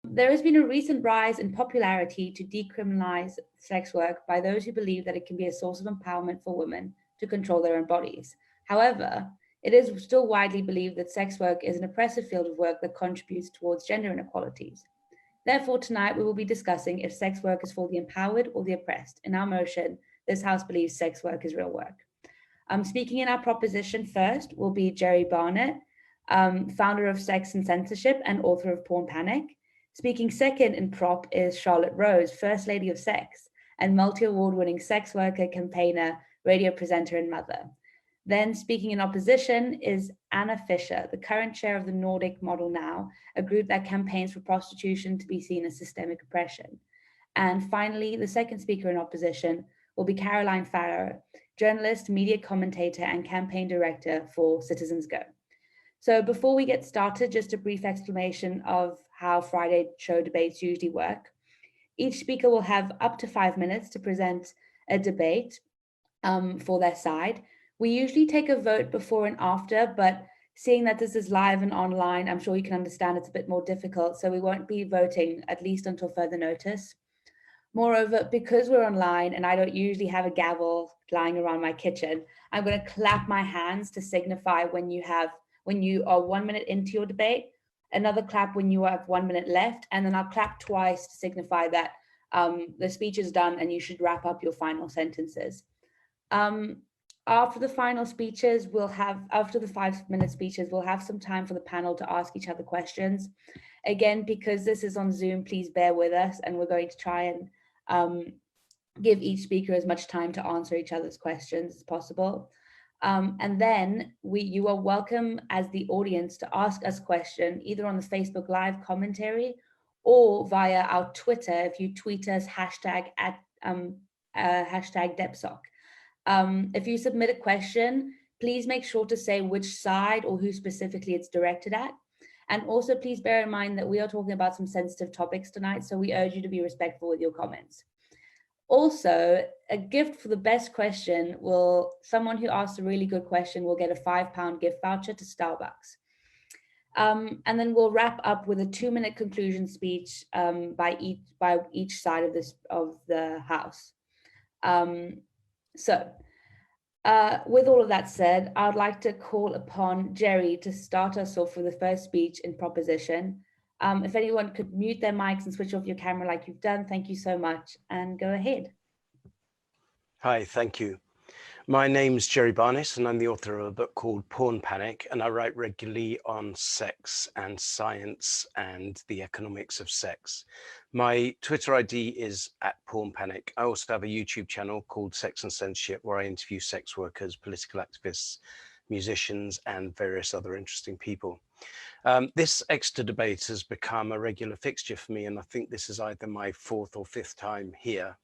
There has been a recent rise in popularity to decriminalize sex work by those who believe that it can be a source of empowerment for women to control their own bodies. However, it is still widely believed that sex work is an oppressive field of work that contributes towards gender inequalities. Therefore, tonight we will be discussing if sex work is for the empowered or the oppressed. In our motion, this House believes sex work is real work. Speaking in our proposition first will be Jerry Barnett, founder of Sex and Censorship and author of Porn Panic. Speaking second in prop is Charlotte Rose, First Lady of Sex and multi-award winning sex worker, campaigner, radio presenter, and mother. Then speaking in opposition is Anna Fisher, the current chair of the Nordic Model Now, a group that campaigns for prostitution to be seen as systemic oppression. And finally, the second speaker in opposition will be Caroline Farrow, journalist, media commentator, and campaign director for Citizens Go. So before we get started, just a brief explanation of how Friday show debates usually work. Each speaker will have up to 5 minutes to present a debate for their side. We usually take a vote before and after, but seeing that this is live and online, I'm sure you can understand it's a bit more difficult, so we won't be voting at least until further notice. Moreover, because we're online and I don't usually have a gavel lying around my kitchen, I'm going to clap my hands to signify when you are 1 minute into your debate, another clap when you have 1 minute left, and then I'll clap twice to signify that the speech is done and you should wrap up your final sentences. After the 5 minute speeches, we'll have some time for the panel to ask each other questions. Again, because this is on Zoom, please bear with us, and we're going to try and give each speaker as much time to answer each other's questions as possible. And then you are welcome as the audience to ask us questions either on the Facebook Live commentary or via our Twitter if you tweet us hashtag #DepSoc. If you submit a question, please make sure to say which side or who specifically it's directed at. And also please bear in mind that we are talking about some sensitive topics tonight, so we urge you to be respectful with your comments. Also, a gift for the best question someone who asks a really good question will get a £5 gift voucher to Starbucks. And then we'll wrap up with a 2-minute conclusion speech by each side of the House. With all of that said, I'd like to call upon Jerry to start us off with the first speech in proposition. If anyone could mute their mics and switch off your camera like you've done, thank you so much, and go ahead. Hi, thank you. My name's Jerry Barnett, and I'm the author of a book called Porn Panic, and I write regularly on sex and science and the economics of sex. My Twitter ID is @PornPanic. I also have a YouTube channel called Sex and Censorship, where I interview sex workers, political activists, musicians, and various other interesting people. This Exeter debate has become a regular fixture for me, and I think this is either my 4th or 5th time here.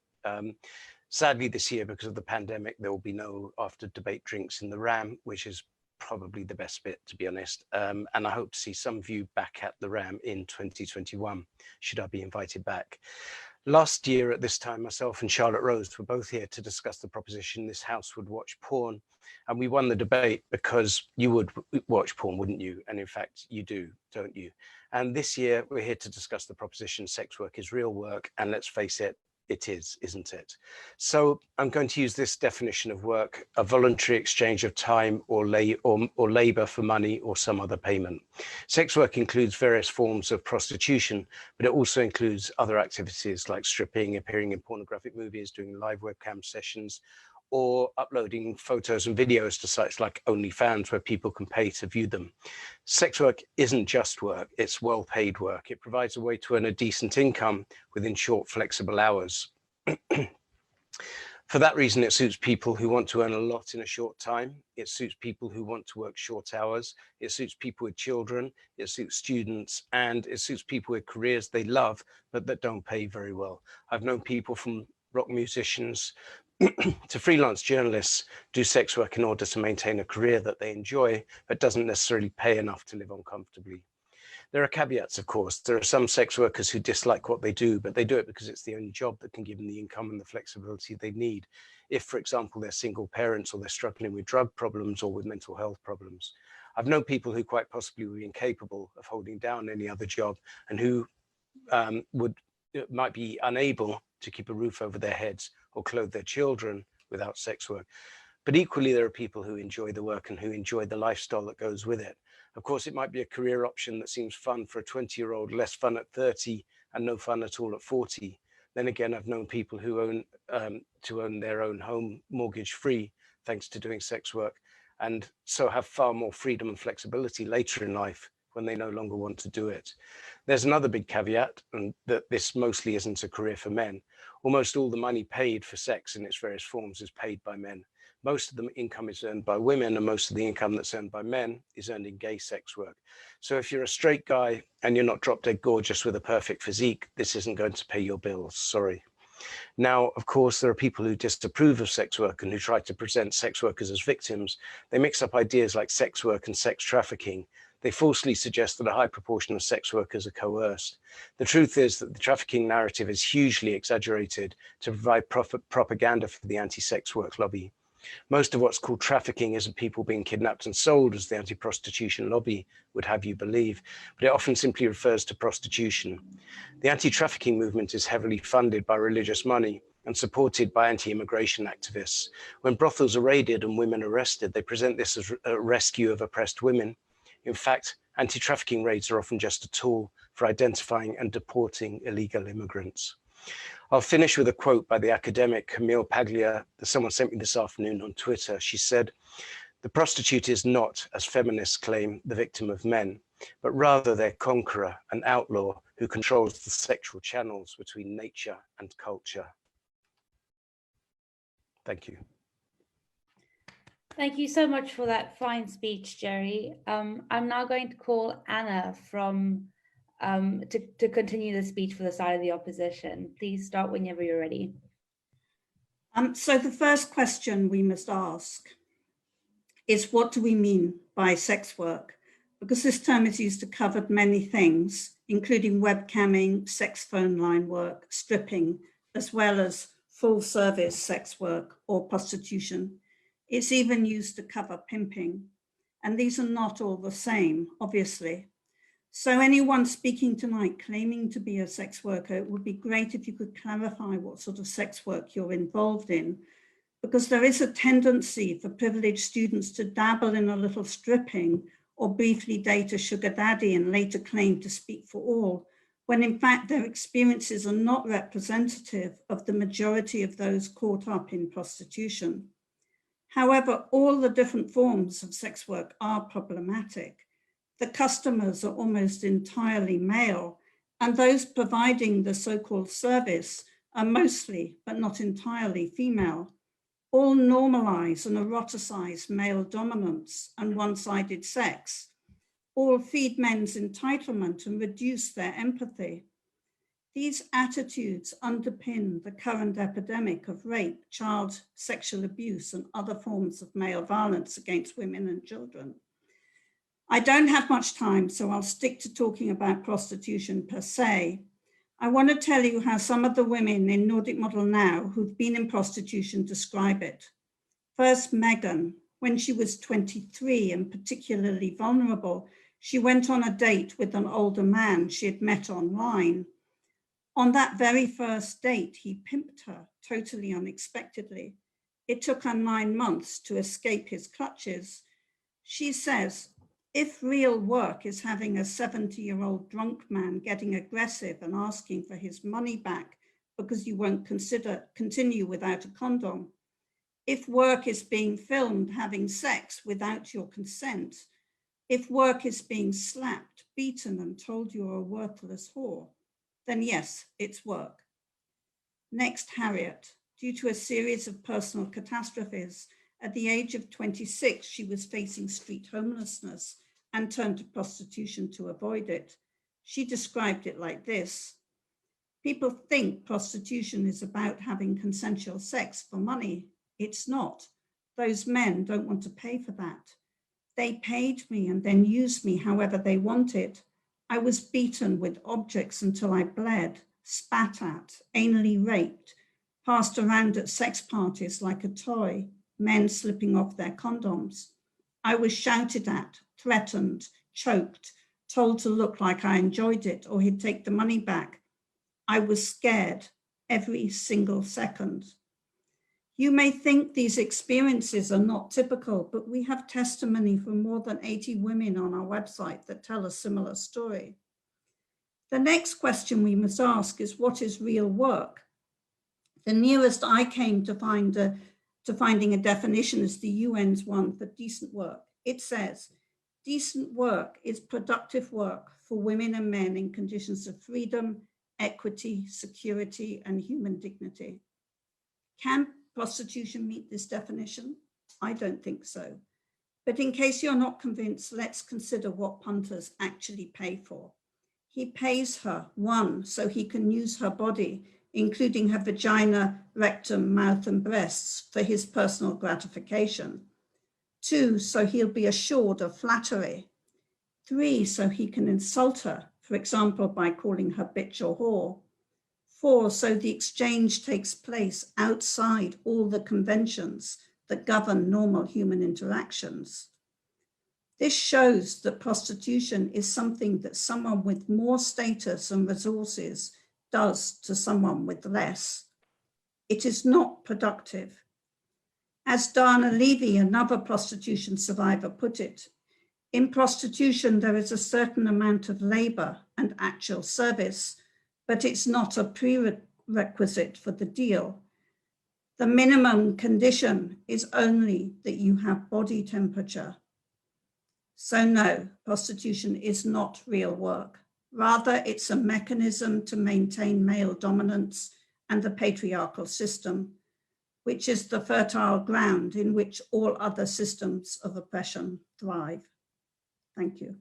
Sadly, this year, because of the pandemic, there will be no after debate drinks in the Ram, which is probably the best bit, to be honest. And I hope to see some of you back at the Ram in 2021, should I be invited back. Last year at this time, myself and Charlotte Rose were both here to discuss the proposition this House would watch porn. And we won the debate because you would watch porn, wouldn't you? And in fact, you do, don't you? And this year, we're here to discuss the proposition sex work is real work. And let's face it, it is, isn't it? So I'm going to use this definition of work, a voluntary exchange of time or labor for money or some other payment. Sex work includes various forms of prostitution, but it also includes other activities like stripping, appearing in pornographic movies, doing live webcam sessions, or uploading photos and videos to sites like OnlyFans where people can pay to view them. Sex work isn't just work, it's well-paid work. It provides a way to earn a decent income within short, flexible hours. For that reason, it suits people who want to earn a lot in a short time. It suits people who want to work short hours. It suits people with children. It suits students, and it suits people with careers they love, but that don't pay very well. I've known people from rock musicians to freelance journalists do sex work in order to maintain a career that they enjoy, but doesn't necessarily pay enough to live on comfortably. There are caveats, of course. There are some sex workers who dislike what they do, but they do it because it's the only job that can give them the income and the flexibility they need. If, for example, they're single parents or they're struggling with drug problems or with mental health problems. I've known people who quite possibly were incapable of holding down any other job and who might be unable to keep a roof over their heads or clothe their children without sex work. But equally, there are people who enjoy the work and who enjoy the lifestyle that goes with it. Of course, it might be a career option that seems fun for a 20-year-old, less fun at 30, and no fun at all at 40. Then again, I've known people who own their own home mortgage-free thanks to doing sex work, and so have far more freedom and flexibility later in life when they no longer want to do it. There's another big caveat, and that this mostly isn't a career for men. Almost all the money paid for sex in its various forms is paid by men. Most of the income is earned by women, and most of the income that's earned by men is earned in gay sex work. So if you're a straight guy and you're not drop dead gorgeous with a perfect physique, this isn't going to pay your bills, sorry. Now, of course, there are people who disapprove of sex work and who try to present sex workers as victims. They mix up ideas like sex work and sex trafficking. They falsely suggest that a high proportion of sex workers are coerced. The truth is that the trafficking narrative is hugely exaggerated to provide propaganda for the anti-sex work lobby. Most of what's called trafficking isn't people being kidnapped and sold, as the anti-prostitution lobby would have you believe, but it often simply refers to prostitution. The anti-trafficking movement is heavily funded by religious money and supported by anti-immigration activists. When brothels are raided and women arrested, they present this as a rescue of oppressed women. In fact, anti-trafficking raids are often just a tool for identifying and deporting illegal immigrants. I'll finish with a quote by the academic Camille Paglia that someone sent me this afternoon on Twitter. She said, "The prostitute is not, as feminists claim, the victim of men, but rather their conqueror, an outlaw who controls the sexual channels between nature and culture." Thank you. Thank you so much for that fine speech, Jerry. I'm now going to call Anna to continue the speech for the side of the opposition. Please start whenever you're ready. So the first question we must ask is, what do we mean by sex work? Because this term is used to cover many things, including webcamming, sex phone line work, stripping, as well as full service sex work or prostitution. It's even used to cover pimping. And these are not all the same, obviously. So anyone speaking tonight claiming to be a sex worker, it would be great if you could clarify what sort of sex work you're involved in, because there is a tendency for privileged students to dabble in a little stripping or briefly date a sugar daddy and later claim to speak for all, when in fact their experiences are not representative of the majority of those caught up in prostitution. However, all the different forms of sex work are problematic. The customers are almost entirely male, and those providing the so-called service are mostly, but not entirely, female. All normalize and eroticize male dominance and one-sided sex. All feed men's entitlement and reduce their empathy. These attitudes underpin the current epidemic of rape, child sexual abuse, and other forms of male violence against women and children. I don't have much time, so I'll stick to talking about prostitution per se. I want to tell you how some of the women in Nordic Model Now who've been in prostitution describe it. First, Megan. When she was 23 and particularly vulnerable, she went on a date with an older man she had met online. On that very first date, he pimped her totally unexpectedly. It took her 9 months to escape his clutches. She says, if real work is having a 70-year-old drunk man getting aggressive and asking for his money back because you won't continue without a condom, if work is being filmed having sex without your consent, if work is being slapped, beaten, and told you're a worthless whore, then yes, it's work. Next, Harriet. Due to a series of personal catastrophes, at the age of 26, she was facing street homelessness and turned to prostitution to avoid it. She described it like this: people think prostitution is about having consensual sex for money. It's not. Those men don't want to pay for that. They paid me and then used me however they wanted. I was beaten with objects until I bled, spat at, anally raped, passed around at sex parties like a toy, men slipping off their condoms. I was shouted at, threatened, choked, told to look like I enjoyed it or he'd take the money back, I was scared every single second. You may think these experiences are not typical, but we have testimony from more than 80 women on our website that tell a similar story. The next question we must ask is, what is real work? The nearest I came to finding a definition is the UN's one for decent work. It says, decent work is productive work for women and men in conditions of freedom, equity, security, and human dignity. Can prostitution meet this definition? I don't think so. But in case you're not convinced, let's consider what punters actually pay for. He pays her, 1, so he can use her body, including her vagina, rectum, mouth, and breasts, for his personal gratification. 2, so he'll be assured of flattery. 3, so he can insult her, for example, by calling her bitch or whore. 4, so the exchange takes place outside all the conventions that govern normal human interactions. This shows that prostitution is something that someone with more status and resources does to someone with less. It is not productive. As Dana Levy, another prostitution survivor, put it, in prostitution, there is a certain amount of labor and actual service, but it's not a prerequisite for the deal. The minimum condition is only that you have body temperature. So no, prostitution is not real work. Rather, it's a mechanism to maintain male dominance and the patriarchal system, which is the fertile ground in which all other systems of oppression thrive. Thank you.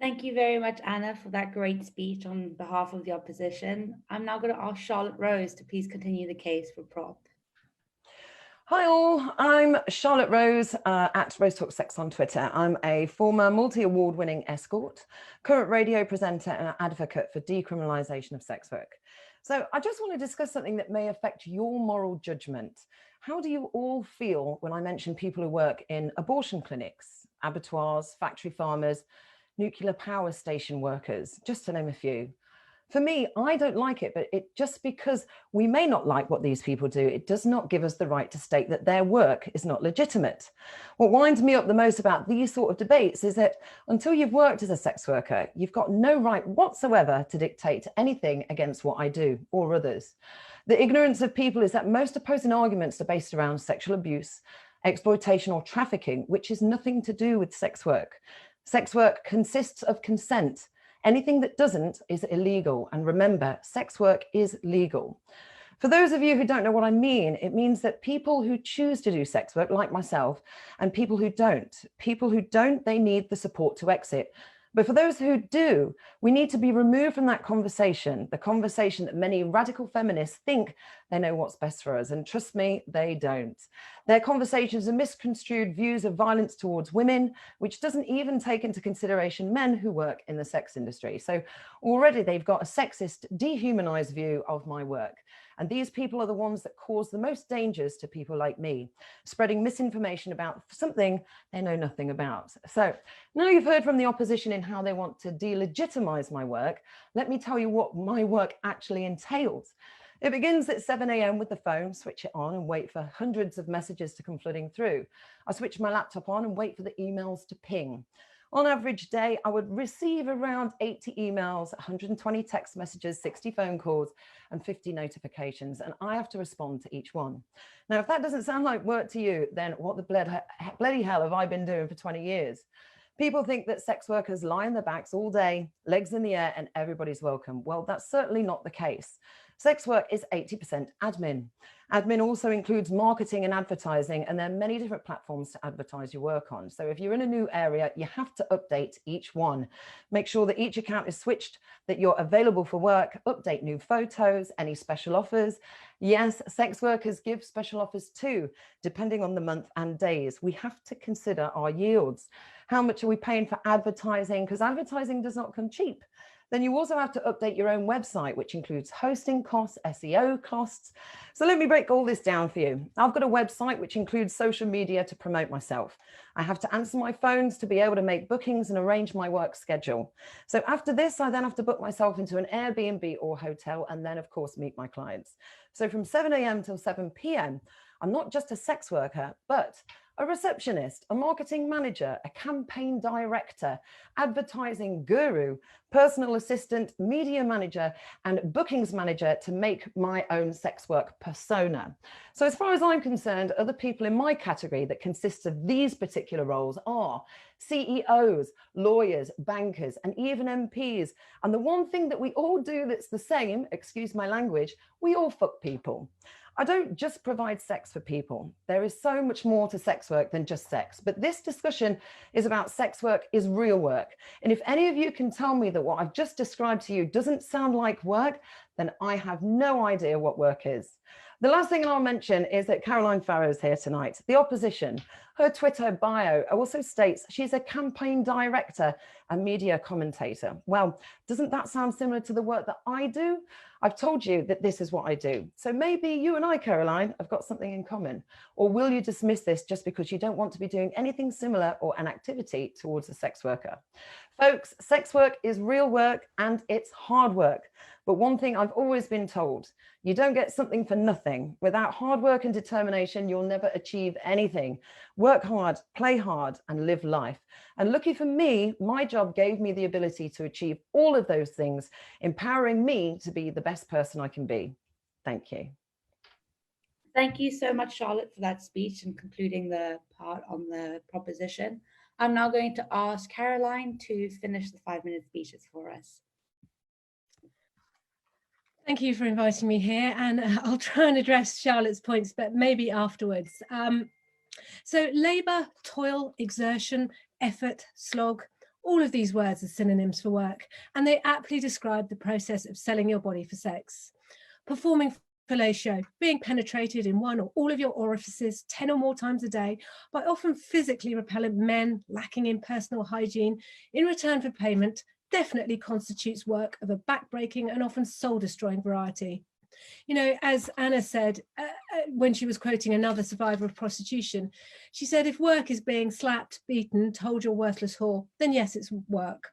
Thank you very much, Anna, for that great speech on behalf of the opposition. I'm now going to ask Charlotte Rose to please continue the case for Prop. Hi all, I'm Charlotte Rose at Rose Talk Sex on Twitter. I'm a former multi-award winning escort, current radio presenter and advocate for decriminalisation of sex work. So I just want to discuss something that may affect your moral judgment. How do you all feel when I mention people who work in abortion clinics, abattoirs, factory farmers, nuclear power station workers, just to name a few? For me, I don't like it, but just because we may not like what these people do, it does not give us the right to state that their work is not legitimate. What winds me up the most about these sort of debates is that until you've worked as a sex worker, you've got no right whatsoever to dictate anything against what I do or others. The ignorance of people is that most opposing arguments are based around sexual abuse, exploitation or trafficking, which is nothing to do with sex work. Sex work consists of consent. Anything that doesn't is illegal. And remember, sex work is legal. For those of you who don't know what I mean, it means that people who choose to do sex work, like myself, and people who don't, they need the support to exit. But for those who do, we need to be removed from that conversation, the conversation that many radical feminists think they know what's best for us. And trust me, they don't. Their conversations are misconstrued views of violence towards women, which doesn't even take into consideration men who work in the sex industry. So already they've got a sexist, dehumanized view of my work. And these people are the ones that cause the most dangers to people like me, spreading misinformation about something they know nothing about. So now you've heard from the opposition in how they want to delegitimize my work. Let me tell you what my work actually entails. It begins at 7 a.m. with the phone, switch it on and wait for hundreds of messages to come flooding through. I switch my laptop on and wait for the emails to ping. On average day, I would receive around 80 emails, 120 text messages, 60 phone calls, and 50 notifications, and I have to respond to each one. Now, if that doesn't sound like work to you, then what the bloody hell have I been doing for 20 years? People think that sex workers lie on their backs all day, legs in the air, and everybody's welcome. Well, that's certainly not the case. Sex work is 80% admin. Admin also includes marketing and advertising, and there are many different platforms to advertise your work on. So if you're in a new area, you have to update each one. Make sure that each account is switched, that you're available for work, update new photos, any special offers. Yes, sex workers give special offers too, depending on the month and days. We have to consider our yields. How much are we paying for advertising? Because advertising does not come cheap. Then you also have to update your own website, which includes hosting costs, SEO costs. So let me break all this down for you. I've got a website which includes social media to promote myself. I have to answer my phones to be able to make bookings and arrange my work schedule. So after this, I then have to book myself into an Airbnb or hotel and then of course meet my clients. So from 7 a.m. till 7 p.m, I'm not just a sex worker, but a receptionist, a marketing manager, a campaign director, advertising guru, personal assistant, media manager, and bookings manager to make my own sex work persona. So as far as I'm concerned, other people in my category that consists of these particular roles are CEOs, lawyers, bankers, and even MPs. And the one thing that we all do that's the same, excuse my language, we all fuck people. I don't just provide sex for people. There is so much more to sex work than just sex, but this discussion is about sex work is real work. And if any of you can tell me that what I've just described to you doesn't sound like work, then I have no idea what work is. The last thing I'll mention is that Caroline Farrow is here tonight. The opposition, her Twitter bio also states she's a campaign director and media commentator. Well, doesn't that sound similar to the work that I do? I've told you that this is what I do. So maybe you and I, Caroline, have got something in common. Or will you dismiss this just because you don't want to be doing anything similar or an activity towards a sex worker? Folks, sex work is real work and it's hard work. But one thing I've always been told, you don't get something for nothing. Without hard work and determination, you'll never achieve anything. Work hard, play hard, and live life. And lucky for me, my job gave me the ability to achieve all of those things, empowering me to be the best person I can be. Thank you. Thank you so much, Charlotte, for that speech and concluding the part on the proposition. I'm now going to ask Caroline to finish the 5-minute speeches for us. Thank you for inviting me here, and I'll try and address Charlotte's points, but maybe afterwards. So labour, toil, exertion, effort, slog, all of these words are synonyms for work, and they aptly describe the process of selling your body for sex. Performing fellatio, being penetrated in one or all of your orifices 10 or more times a day by often physically repellent men lacking in personal hygiene in return for payment definitely constitutes work of a backbreaking and often soul-destroying variety. You know, as Anna said when she was quoting another survivor of prostitution, she said, if work is being slapped, beaten, told you're worthless whore, then yes, it's work.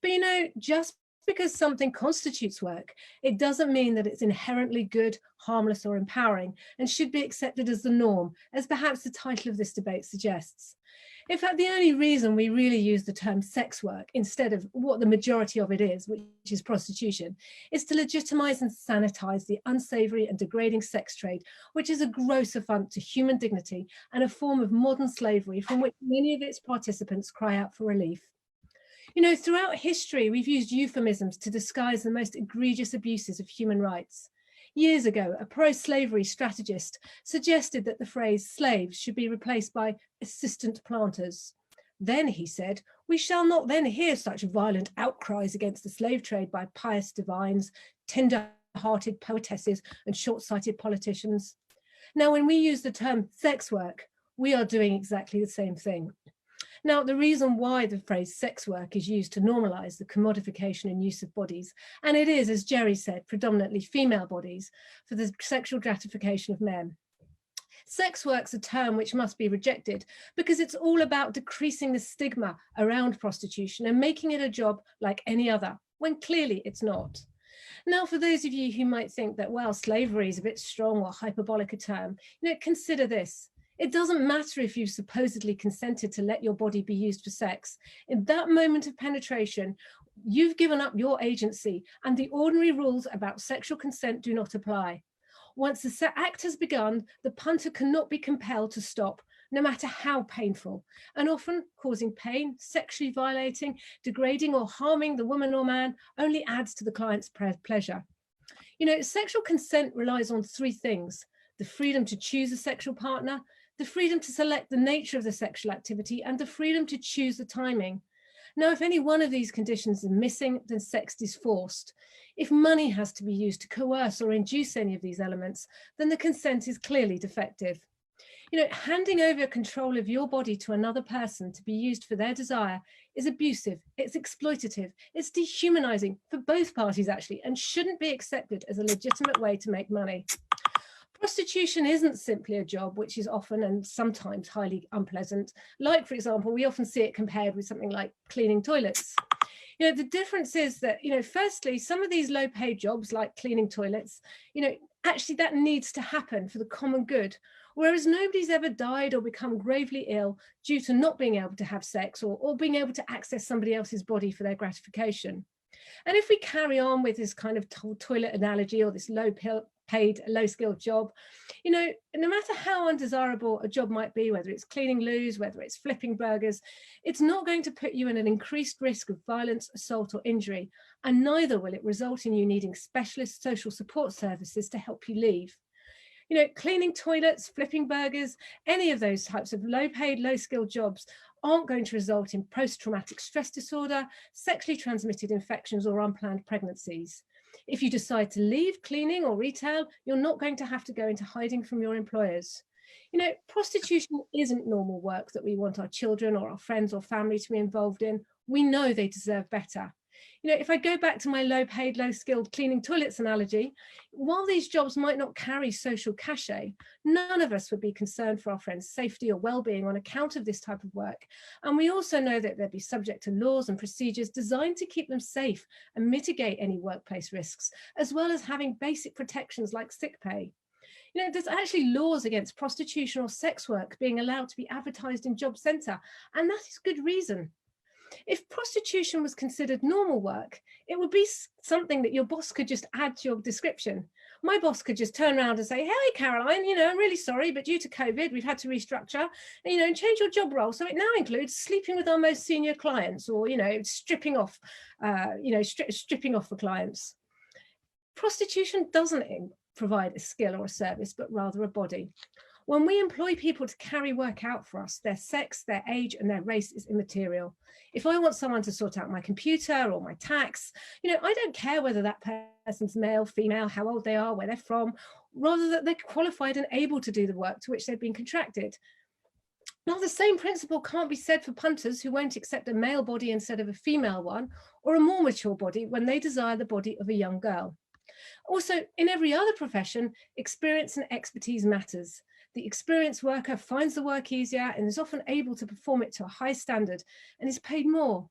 But you know, just because something constitutes work, it doesn't mean that it's inherently good, harmless, or empowering, and should be accepted as the norm, as perhaps the title of this debate suggests. In fact, the only reason we really use the term sex work instead of what the majority of it is, which is prostitution, is to legitimize and sanitize the unsavory and degrading sex trade, which is a gross affront to human dignity and a form of modern slavery from which many of its participants cry out for relief. You know, throughout history, we've used euphemisms to disguise the most egregious abuses of human rights. Years ago, a pro-slavery strategist suggested that the phrase slaves should be replaced by assistant planters. Then, he said, we shall not then hear such violent outcries against the slave trade by pious divines, tender-hearted poetesses, and short-sighted politicians. Now, when we use the term sex work, we are doing exactly the same thing. Now, the reason why the phrase sex work is used to normalize the commodification and use of bodies, and it is, as Jerry said, predominantly female bodies for the sexual gratification of men. Sex work's a term which must be rejected because it's all about decreasing the stigma around prostitution and making it a job like any other, when clearly it's not. Now, for those of you who might think that, well, slavery is a bit strong or hyperbolic a term, you know, consider this. It doesn't matter if you've supposedly consented to let your body be used for sex. In that moment of penetration, you've given up your agency and the ordinary rules about sexual consent do not apply. Once the act has begun, the punter cannot be compelled to stop, no matter how painful, and often causing pain, sexually violating, degrading or harming the woman or man only adds to the client's pleasure. You know, sexual consent relies on 3 things: the freedom to choose a sexual partner, the freedom to select the nature of the sexual activity, and the freedom to choose the timing. Now, if any one of these conditions is missing, then sex is forced. If money has to be used to coerce or induce any of these elements, then the consent is clearly defective. You know, handing over control of your body to another person to be used for their desire is abusive, it's exploitative, it's dehumanizing for both parties actually, and shouldn't be accepted as a legitimate way to make money. Prostitution isn't simply a job, which is often and sometimes highly unpleasant. Like, for example, we often see it compared with something like cleaning toilets. You know, the difference is that, you know, firstly, some of these low paid jobs like cleaning toilets, you know, actually that needs to happen for the common good. Whereas nobody's ever died or become gravely ill due to not being able to have sex or being able to access somebody else's body for their gratification. And if we carry on with this kind of toilet analogy or this low-paid, low-skilled job, you know, no matter how undesirable a job might be, whether it's cleaning loos, whether it's flipping burgers, it's not going to put you in an increased risk of violence, assault, or injury, and neither will it result in you needing specialist social support services to help you leave. You know, cleaning toilets, flipping burgers, any of those types of low-paid, low-skilled jobs aren't going to result in post-traumatic stress disorder, sexually transmitted infections, or unplanned pregnancies. If you decide to leave cleaning or retail, you're not going to have to go into hiding from your employers. You know, prostitution isn't normal work that we want our children or our friends or family to be involved in. We know they deserve better. You know, if I go back to my low-paid, low-skilled cleaning toilets analogy, while these jobs might not carry social cachet, none of us would be concerned for our friends' safety or well-being on account of this type of work. And we also know that they'd be subject to laws and procedures designed to keep them safe and mitigate any workplace risks, as well as having basic protections like sick pay. You know, there's actually laws against prostitution or sex work being allowed to be advertised in job centre, and that is good reason. If prostitution was considered normal work, it would be something that your boss could just add to your description. My boss could just turn around and say, hey, Caroline, you know, I'm really sorry, but due to COVID, we've had to restructure, you know, and change your job role. So it now includes sleeping with our most senior clients or, you know, stripping off for clients. Prostitution doesn't provide a skill or a service, but rather a body. When we employ people to carry work out for us, their sex, their age, and their race is immaterial. If I want someone to sort out my computer or my tax, you know, I don't care whether that person's male, female, how old they are, where they're from, rather that they're qualified and able to do the work to which they've been contracted. Now, the same principle can't be said for punters who won't accept a male body instead of a female one, or a more mature body when they desire the body of a young girl. Also, in every other profession, experience and expertise matters. The experienced worker finds the work easier and is often able to perform it to a high standard and is paid more.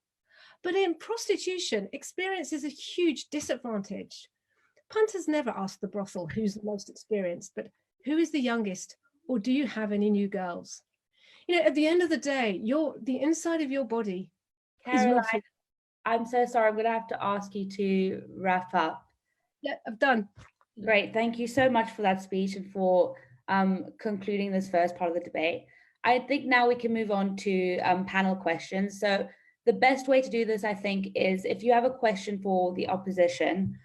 But in prostitution, experience is a huge disadvantage. Punters never ask the brothel who's the most experienced, but who is the youngest, or do you have any new girls? You know, at the end of the day, the inside of your body Caroline, is not. I'm so sorry. I'm going to have to ask you to wrap up. Yeah, I've done. Great. Thank you so much for that speech and for concluding this first part of the debate. I think now we can move on to panel questions. So the best way to do this, I think, is if you have a question for the opposition,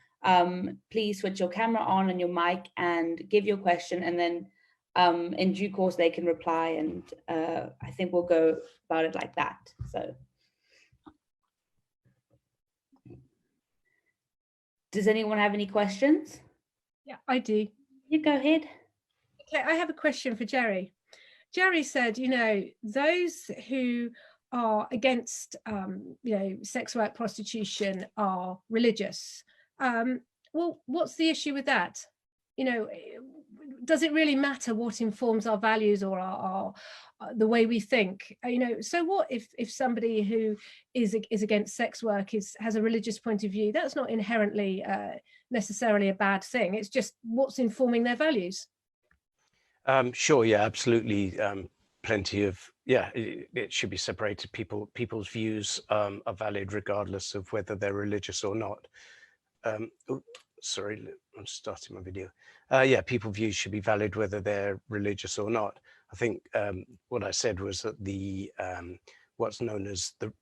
please switch your camera on and your mic and give your question, and then in due course they can reply, and I think we'll go about it like that. So does anyone have any questions? Yeah, I do. You go ahead. Okay, I have a question for Jerry. Jerry said, you know, those who are against, you know, sex work, prostitution are religious. Well, what's the issue with that? You know, does it really matter what informs our values or our the way we think? You know, so what if somebody who is against sex work has a religious point of view? That's not inherently necessarily a bad thing. It's just what's informing their values. Sure, yeah, absolutely. Plenty of, yeah, it should be separated. People's views are valid regardless of whether they're religious or not. Sorry, I'm starting my video. Yeah, people's views should be valid whether they're religious or not. I think what I said was that the what's known as the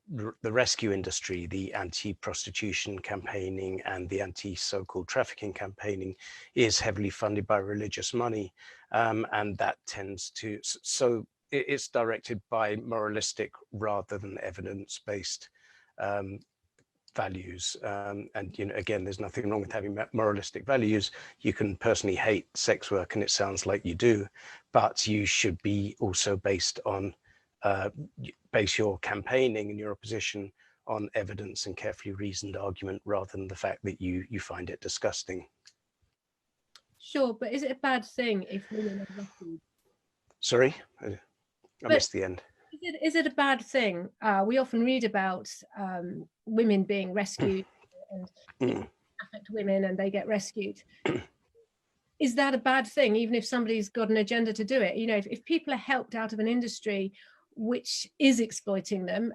rescue industry, the anti-prostitution campaigning and the anti-so-called trafficking campaigning is heavily funded by religious money. And that tends to, so it's directed by moralistic rather than evidence-based values. And, you know, again, there's nothing wrong with having moralistic values. You can personally hate sex work, and it sounds like you do, but you should be also based on, base your campaigning and your opposition on evidence and carefully reasoned argument, rather than the fact that you find it disgusting. Sure, but is it a bad thing if women are rescued? Sorry, I missed the end. Is it a bad thing? We often read about women being rescued and people affect women and they get rescued. Is that a bad thing, even if somebody's got an agenda to do it? You know, if people are helped out of an industry which is exploiting them,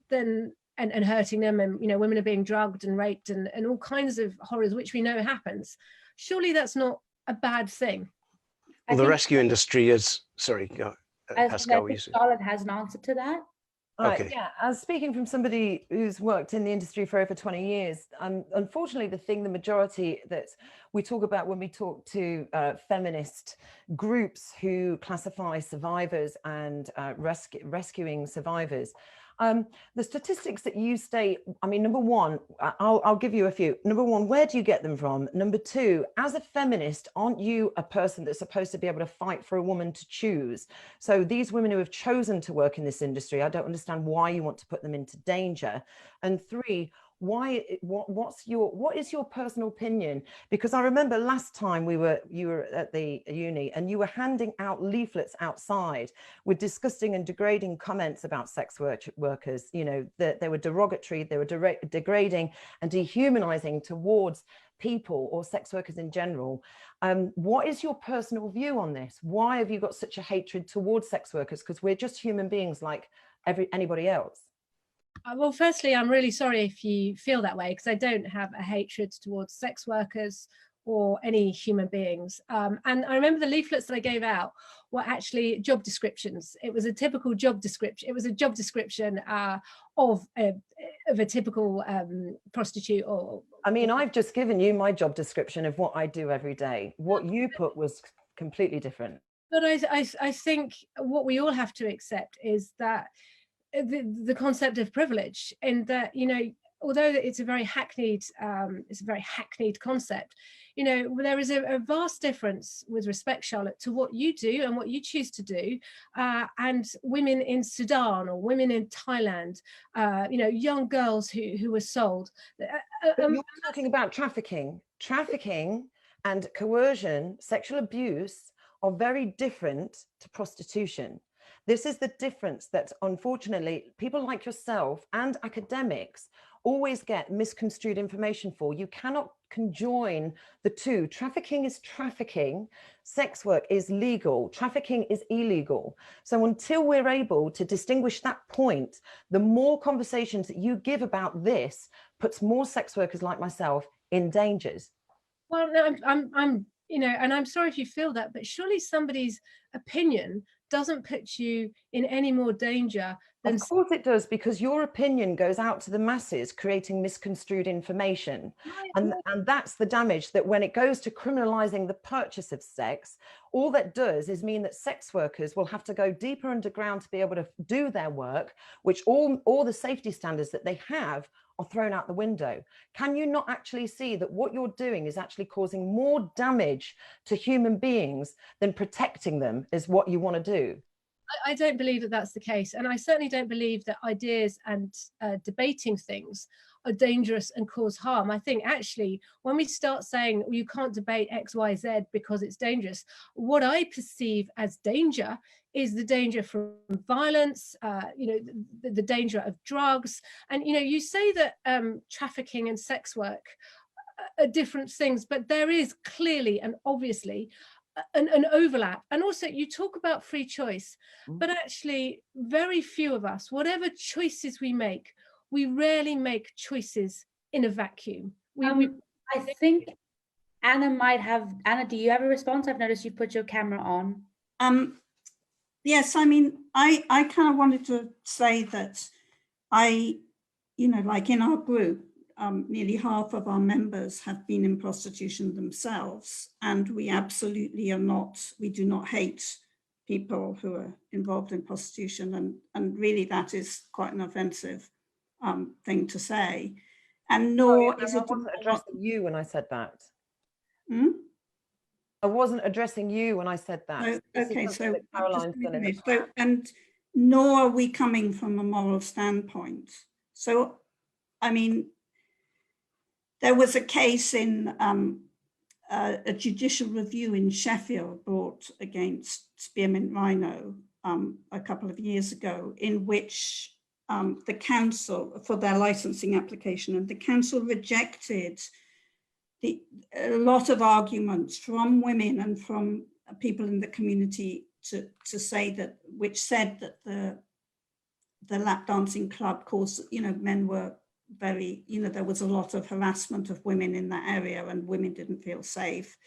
then and hurting them, and, you know, women are being drugged and raped and all kinds of horrors, which we know happens. Surely that's not a bad thing. Well, the rescue industry is, sorry, Pascal, Charlotte has an answer to that. Okay. Yeah, as speaking from somebody who's worked in the industry for over 20 years, unfortunately, the majority that we talk about when we talk to feminist groups who classify survivors and rescuing survivors, the statistics that you state, I mean, number one, I'll give you a few. Number one, where do you get them from? Number two, as a feminist, aren't you a person that's supposed to be able to fight for a woman to choose? So these women who have chosen to work in this industry, I don't understand why you want to put them into danger. And three, what is your personal opinion? Because I remember last time you were at the uni and you were handing out leaflets outside with disgusting and degrading comments about sex workers, you know, that they were derogatory, they were degrading and dehumanizing towards people or sex workers in general. What is your personal view on this? Why have you got such a hatred towards sex workers? Because we're just human beings like anybody else. Well, firstly, I'm really sorry if you feel that way, because I don't have a hatred towards sex workers or any human beings. And I remember the leaflets that I gave out were actually job descriptions. It was a typical job description. It was a job description of a typical prostitute. I mean, I've just given you my job description of what I do every day. What you put was completely different. But I think what we all have to accept is that the concept of privilege, and that, you know, although it's a very hackneyed concept, you know, there is a vast difference with respect, Charlotte, to what you do and what you choose to do, and women in Sudan or women in Thailand, you know, young girls who were sold. You're talking about trafficking and coercion, sexual abuse are very different to prostitution. This is the difference that, unfortunately, people like yourself and academics always get misconstrued information for. You cannot conjoin the two. Trafficking is trafficking. Sex work is legal. Trafficking is illegal. So until we're able to distinguish that point, the more conversations that you give about this puts more sex workers like myself in dangers. Well, no, I'm you know, and I'm sorry if you feel that, but surely somebody's opinion doesn't put you in any more danger than... Of course it does, because your opinion goes out to the masses, creating misconstrued information. And that's the damage, that when it goes to criminalizing the purchase of sex, all that does is mean that sex workers will have to go deeper underground to be able to do their work, which all the safety standards that they have are thrown out the window. Can you not actually see that what you're doing is actually causing more damage to human beings than protecting them is what you want to do? I don't believe that that's the case. And I certainly don't believe that ideas and debating things are dangerous and cause harm. I think actually when we start saying, well, you can't debate X, Y, Z because it's dangerous, what I perceive as danger is the danger from violence, you know, the danger of drugs. And, you know, you say that trafficking and sex work are different things, but there is clearly and obviously an overlap. And also you talk about free choice, but actually very few of us, whatever choices we make, we rarely make choices in a vacuum. I think Anna might have. Anna, do you have a response? I've noticed you put your camera on. Yes, I mean, I kind of wanted to say that you know, like in our group, nearly half of our members have been in prostitution themselves, and we absolutely we do not hate people who are involved in prostitution, and really that is quite an offensive thing to say. And nor is I it wasn't addressing you when I said that. I wasn't addressing you when I said that. Okay, so Caroline's done in the past. and nor are we coming from a moral standpoint. So, I mean, there was a case in a judicial review in Sheffield brought against Spearmint Rhino a couple of years ago, in which the council, for their licensing application, and the council rejected a lot of arguments from women and from people in the community to say that, which said that the lap dancing club course, men were very, there was a lot of harassment of women in that area and women didn't feel safe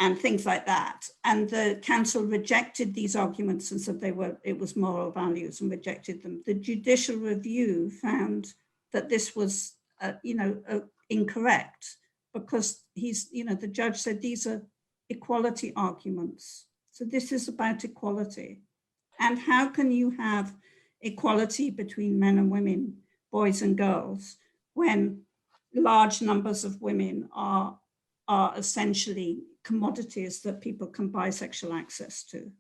and things like that. And the council rejected these arguments and said it was moral values and rejected them. The judicial review found that this was, incorrect, because the judge said these are equality arguments. So this is about equality. And how can you have equality between men and women, boys and girls, when large numbers of women are essentially commodities that people can buy sexual access to?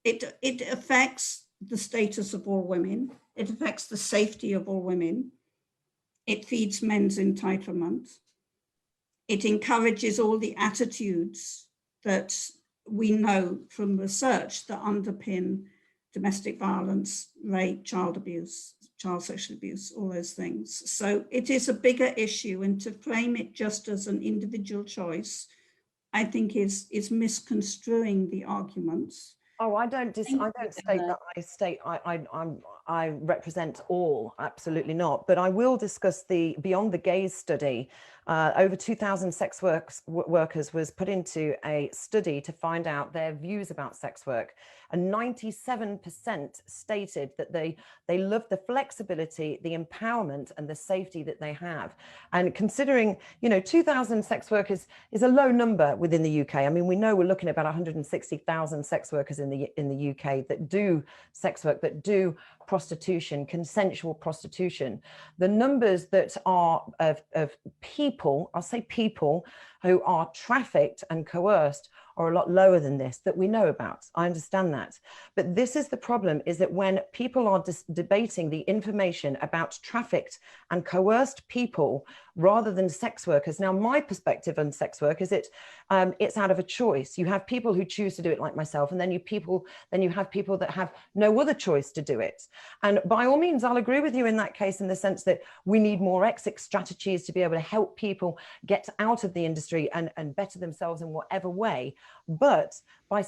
It affects the status of all women. It affects the safety of all women. It feeds men's entitlement. It encourages all the attitudes that we know from research that underpin domestic violence, rape, child abuse, child sexual abuse, all those things. So it is a bigger issue, and to frame it just as an individual choice, I think is misconstruing the arguments. Oh, I don't state that I represent all, absolutely not. But I will discuss the Beyond the Gaze study. Over 2,000 sex workers was put into a study to find out their views about sex work. And 97% stated that they love the flexibility, the empowerment and the safety that they have. And considering, 2,000 sex workers is a low number within the UK. I mean, we know we're looking at about 160,000 sex workers in the UK that do sex work, that do prostitution, consensual prostitution. The numbers that are of people, I'll say people, who are trafficked and coerced are a lot lower than this that we know about. I understand that. But this is the problem, is that when people are debating the information about trafficked and coerced people rather than sex workers. Now, my perspective on sex work is it's out of a choice. You have people who choose to do it like myself, and then you have people that have no other choice to do it. And by all means, I'll agree with you in that case, in the sense that we need more exit strategies to be able to help people get out of the industry and better themselves in whatever way. But by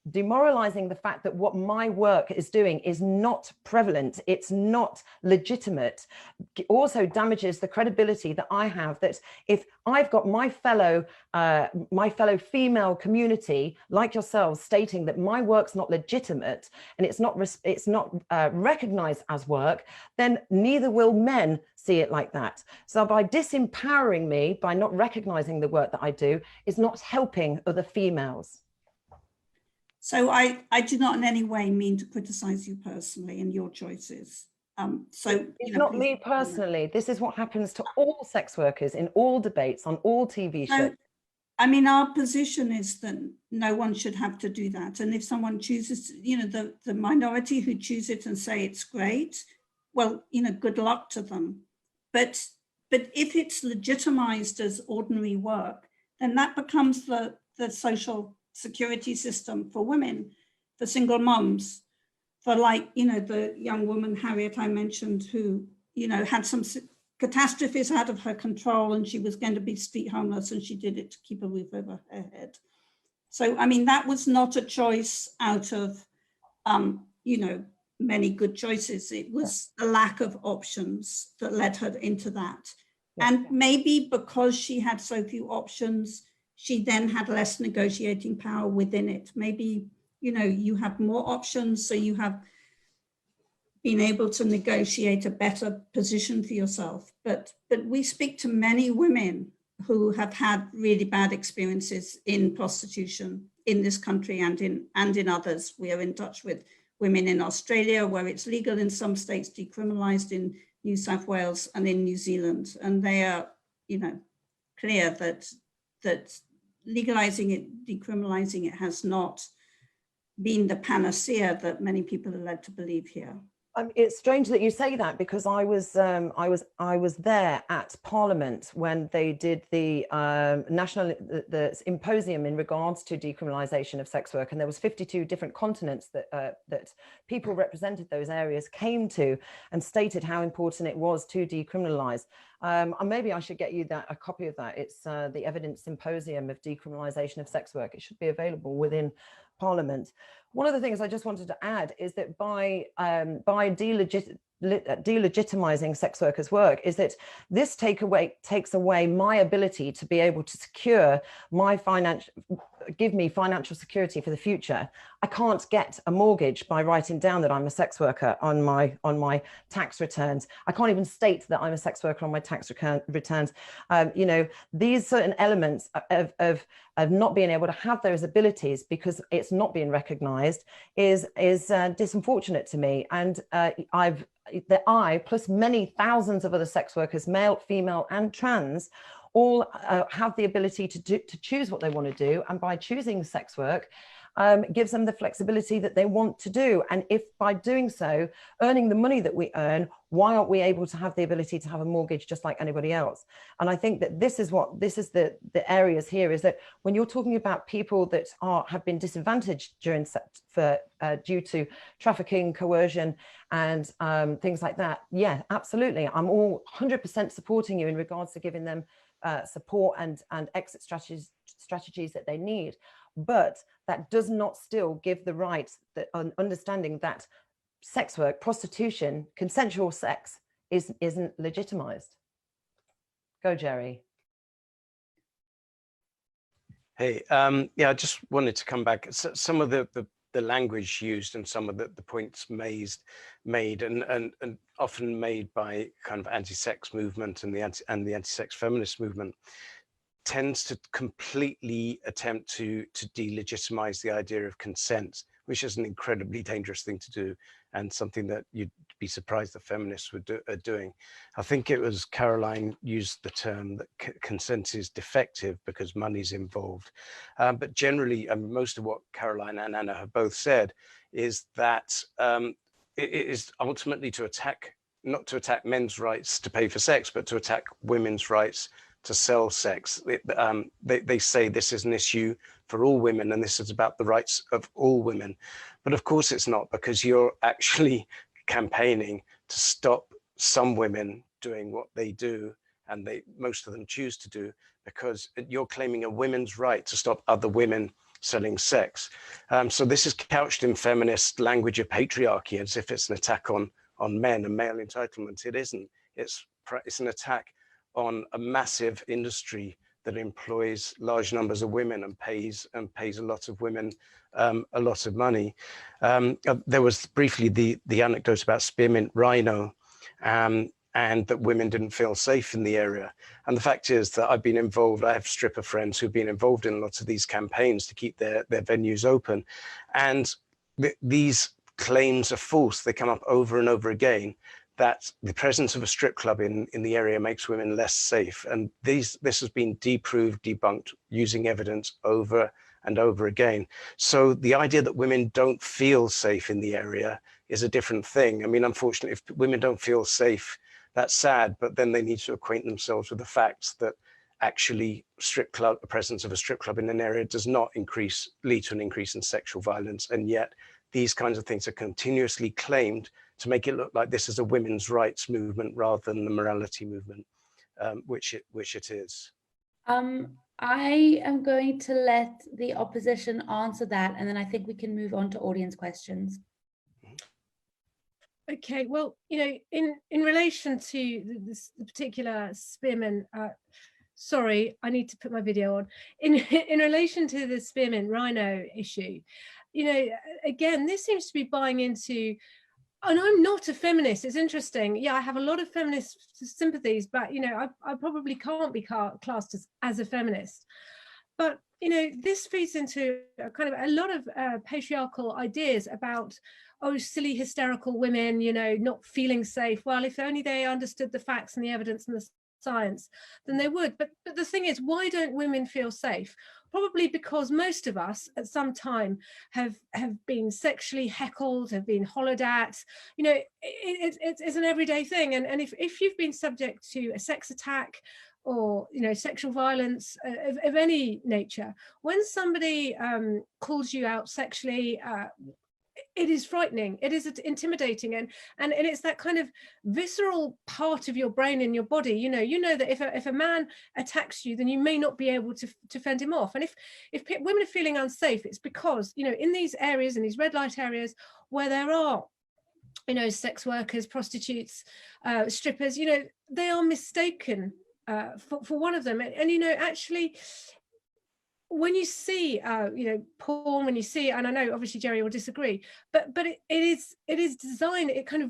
demoralizing the fact that what my work is doing is not prevalent, it's not legitimate, also damages the credibility that I have, that if I've got my fellow female community like yourselves stating that my work's not legitimate and it's not recognized as work, then neither will men see it like that. So by disempowering me, by not recognizing the work that I do, is not helping other females. So I do not in any way mean to criticize you personally and your choices. It's not me personally. This is what happens to all sex workers in all debates on all TV shows. I mean, our position is that no one should have to do that. And if someone chooses, the minority who choose it and say it's great, well, good luck to them. But if it's legitimized as ordinary work, then that becomes the social security system for women, for single moms, for the young woman, Harriet, I mentioned, who, had some catastrophes out of her control and she was going to be street homeless and she did it to keep a roof over her head. So, I mean, that was not a choice out of, many good choices. It was a lack of options that led her into that. Yeah. And maybe because she had so few options, she then had less negotiating power within it. Maybe, you have more options, so you have been able to negotiate a better position for yourself. But we speak to many women who have had really bad experiences in prostitution in this country and in others we are in touch with, women in Australia, where it's legal in some states, decriminalized in New South Wales and in New Zealand. And they are, you know, clear that legalizing it, decriminalizing it has not been the panacea that many people are led to believe here. It's strange that you say that, because I was there at Parliament when they did the the symposium in regards to decriminalisation of sex work, and there was 52 different continents that that people represented those areas came to and stated how important it was to decriminalise. And maybe I should get you a copy of that. It's the Evidence Symposium of Decriminalisation of Sex Work. It should be available within Parliament. One of the things I just wanted to add is that by delegitimizing sex workers' work, is that this takes away my ability to be able to secure my give me financial security for the future. I can't get a mortgage by writing down that I'm a sex worker on my tax returns. I can't even state that I'm a sex worker on my tax returns. You know, these certain elements of not being able to have those abilities because it's not being recognised is disunfortunate to me. And I, plus many thousands of other sex workers, male, female and trans, all have the ability to choose what they want to do. And by choosing sex work, gives them the flexibility that they want to do. And if by doing so, earning the money that we earn, why aren't we able to have the ability to have a mortgage just like anybody else? And I think that this is the areas here, is that when you're talking about people that have been disadvantaged due to trafficking, coercion, and things like that, yeah, absolutely. I'm all 100% supporting you in regards to giving them support and exit strategies that they need. But that does not still give the right, understanding that sex work, prostitution, consensual sex isn't legitimized. Go, Jerry. Hey, yeah, I just wanted to come back. Some of the language used and some of the points made and often made by kind of anti-sex movement and the anti-sex feminist movement tends to completely attempt to delegitimize the idea of consent, which is an incredibly dangerous thing to do and something that you'd be surprised that feminists are doing. I think it was Caroline used the term that consent is defective because money's involved. But generally, most of what Caroline and Anna have both said is that it is ultimately to attack, not to attack men's rights to pay for sex, but to attack women's rights to sell sex. They say this is an issue for all women and this is about the rights of all women. But of course it's not, because you're actually campaigning to stop some women doing what they do, and most of them choose to do, because you're claiming a women's right to stop other women selling sex. So this is couched in feminist language of patriarchy as if it's an attack on men and male entitlement. It isn't. It's an attack on a massive industry that employs large numbers of women and pays a lot of women a lot of money. There was briefly the anecdote about spearmint rhino, and that women didn't feel safe in the area. And the fact is that I've been involved, I have stripper friends who've been involved in lots of these campaigns to keep their venues open. And these claims are false. They come up over and over again, that the presence of a strip club in the area makes women less safe. And this has been debunked using evidence over and over again. So the idea that women don't feel safe in the area is a different thing. I mean, unfortunately, if women don't feel safe, that's sad, but then they need to acquaint themselves with the facts that actually the presence of a strip club in an area does not lead to an increase in sexual violence. And yet these kinds of things are continuously claimed to make it look like this is a women's rights movement rather than the morality movement, which it is. I am going to let the opposition answer that, and then I think we can move on to audience questions. Okay, well, you know, in relation to the particular spearmint, sorry, I need to put my video on. In relation to the spearmint rhino issue, you know, again, this seems to be buying into, and I'm not a feminist. It's interesting. Yeah, I have a lot of feminist sympathies, but, you know, I probably can't be classed as a feminist. But, you know, this feeds into a kind of a lot of patriarchal ideas about oh, silly hysterical women, you know, not feeling safe. Well, if only they understood the facts and the evidence and the science, then they would. But the thing is, why don't women feel safe? Probably because most of us at some time have been sexually heckled, have been hollered at. You know, it's an everyday thing. And if you've been subject to a sex attack, or, you know, sexual violence of any nature, when somebody calls you out sexually, it is frightening, it is intimidating, and it's that kind of visceral part of your brain in your body. You know that if a man attacks you, then you may not be able to fend him off. And if women are feeling unsafe, it's because, you know, in these areas, in these red light areas where there are, you know, sex workers, prostitutes, strippers, you know, they are mistaken for one of them. And you know, actually, when you see you know, porn, when you see, and I know obviously Jerry will disagree, but it is designed, it kind of,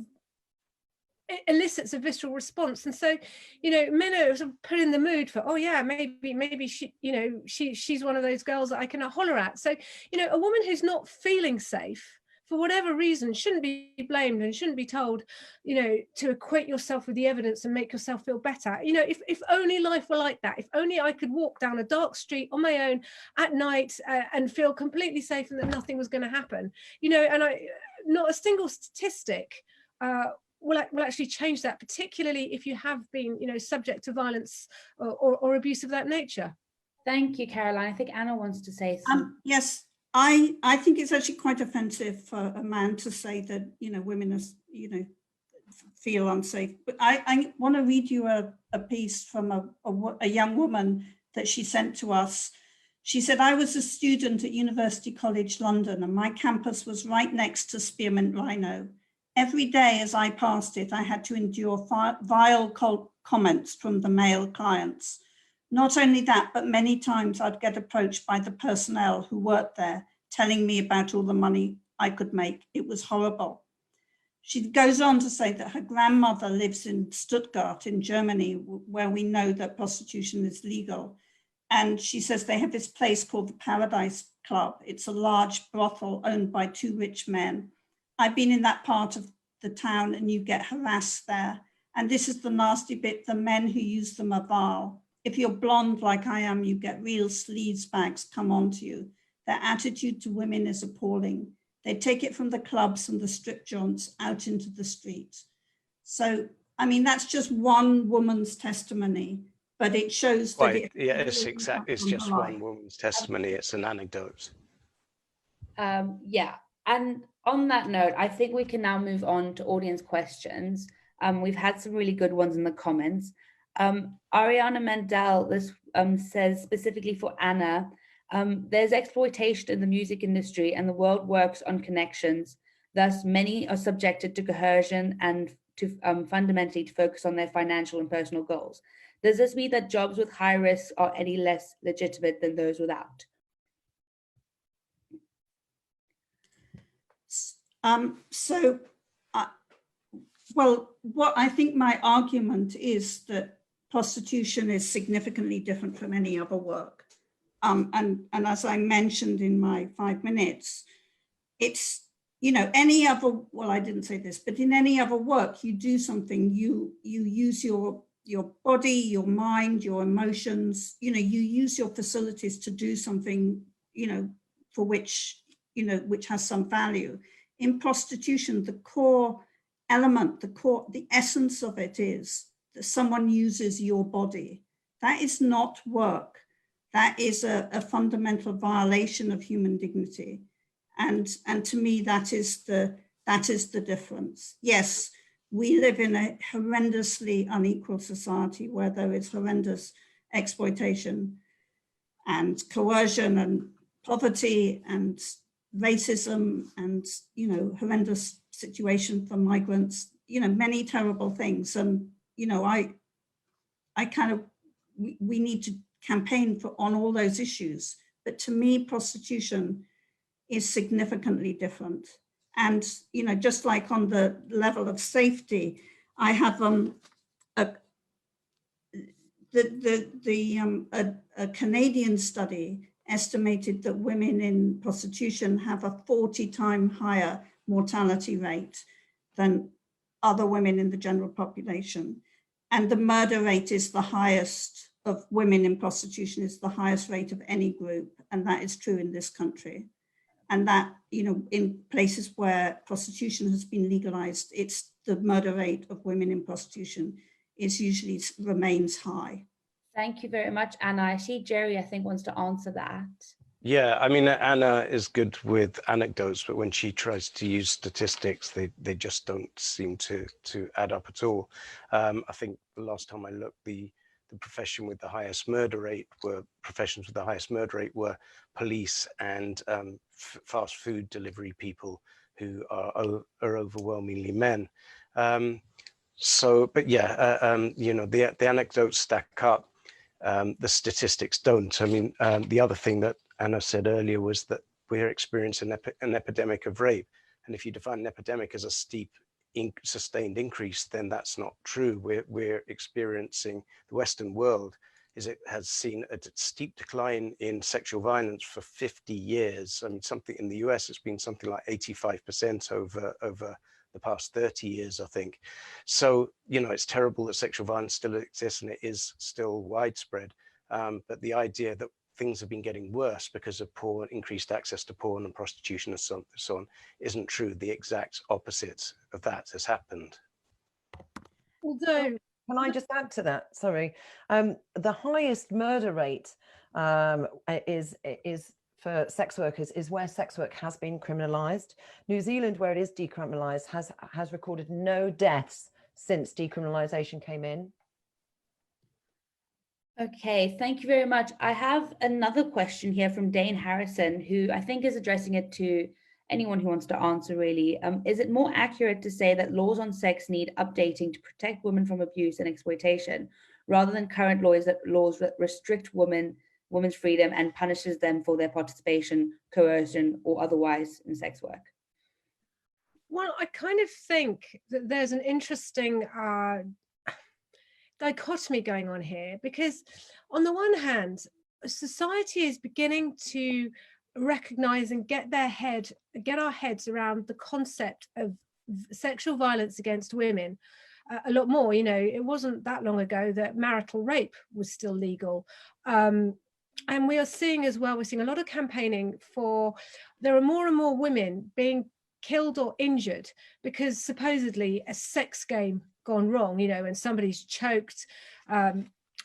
it elicits a visceral response. And so, you know, men are sort of put in the mood for, oh yeah, maybe she, you know, she's one of those girls that I can holler at. So, you know, a woman who's not feeling safe for whatever reason shouldn't be blamed and shouldn't be told, you know, to equate yourself with the evidence and make yourself feel better. You know, if only life were like that, if only I could walk down a dark street on my own at night and feel completely safe and that nothing was going to happen, you know, and not a single statistic will actually change that, particularly if you have been, you know, subject to violence or abuse of that nature. Thank you, Caroline. I think Anna wants to say something. Yes. I think it's actually quite offensive for a man to say that, you know, women are, you know, feel unsafe. But I want to read you a piece from a young woman that she sent to us. She said, I was a student at University College London and my campus was right next to Spearmint Rhino. Every day as I passed it, I had to endure vile comments from the male clients. Not only that, but many times I'd get approached by the personnel who worked there, telling me about all the money I could make. It was horrible. She goes on to say that her grandmother lives in Stuttgart in Germany, where we know that prostitution is legal. And she says they have this place called the Paradise Club. It's a large brothel owned by two rich men. I've been in that part of the town and you get harassed there. And this is the nasty bit, the men who use them are vile. If you're blonde like I am, you get real sleazebags come onto you. Their attitude to women is appalling. They take it from the clubs and the strip joints out into the street. So, I mean, that's just one woman's testimony, but it shows that it's just one woman's testimony. It's an anecdote. Yeah, and on that note, I think we can now move on to audience questions. We've had some really good ones in the comments. Ariana Mendel says specifically for Anna, there's exploitation in the music industry and the world works on connections. Thus, many are subjected to coercion and to fundamentally to focus on their financial and personal goals. Does this mean that jobs with high risk are any less legitimate than those without? Well, what I think my argument is that prostitution is significantly different from any other work. And as I mentioned in my 5 minutes, it's, you know, any other, well, I didn't say this, but in any other work, you do something, you use your body, your mind, your emotions, you know, you use your facilities to do something, you know, for which, you know, which has some value. In prostitution, the core element, the essence of it is that someone uses your body. That is not work. That is a fundamental violation of human dignity. And to me, that is the difference. Yes, we live in a horrendously unequal society where there is horrendous exploitation and coercion and poverty and racism and, you know, horrendous situation for migrants, you know, many terrible things. And, you know, we need to campaign on all those issues. But to me, prostitution is significantly different. And, you know, just like on the level of safety, I have a Canadian study estimated that women in prostitution have a 40-time higher mortality rate than other women in the general population. And the murder rate is the highest of women in prostitution, is the highest rate of any group. And that is true in this country. And that, you know, in places where prostitution has been legalized, it's the murder rate of women in prostitution is usually remains high. Thank you very much, Anna. I see Jerry, I think, wants to answer that. Yeah, I mean, Anna is good with anecdotes, but when she tries to use statistics, they just don't seem to add up at all. I think the last time I looked, the professions with the highest murder rate were police and fast food delivery people, who are overwhelmingly men. But yeah, you know, the anecdotes stack up. The statistics don't. I mean, the other thing that Anna said earlier was that we're experiencing an epidemic of rape. And if you define an epidemic as a steep, sustained increase, then that's not true. We're experiencing, the Western world has seen a steep decline in sexual violence for 50 years. I mean, something in the US, it's been something like 85% over the past 30 years, I think. So, you know, it's terrible that sexual violence still exists and it is still widespread. But the idea that things have been getting worse because of increased access to porn and prostitution and so on isn't true. The exact opposite of that has happened. Although, can I just add to that? Sorry. The highest murder rate is for sex workers is where sex work has been criminalized. New Zealand, where it is decriminalized, has recorded no deaths since decriminalization came in. Okay, thank you very much. I have another question here from Dane Harrison, who I think is addressing it to anyone who wants to answer, really. Is it more accurate to say that laws on sex need updating to protect women from abuse and exploitation, rather than current laws that restrict women's freedom and punishes them for their participation, coercion, or otherwise in sex work? Well, I kind of think that there's an interesting dichotomy going on here, because on the one hand, society is beginning to recognize and get our heads around the concept of sexual violence against women a lot more. You know, it wasn't that long ago that marital rape was still legal. And we are seeing as well, we're seeing a lot of campaigning for, there are more and more women being killed or injured because supposedly a sex game gone wrong, you know, and somebody's choked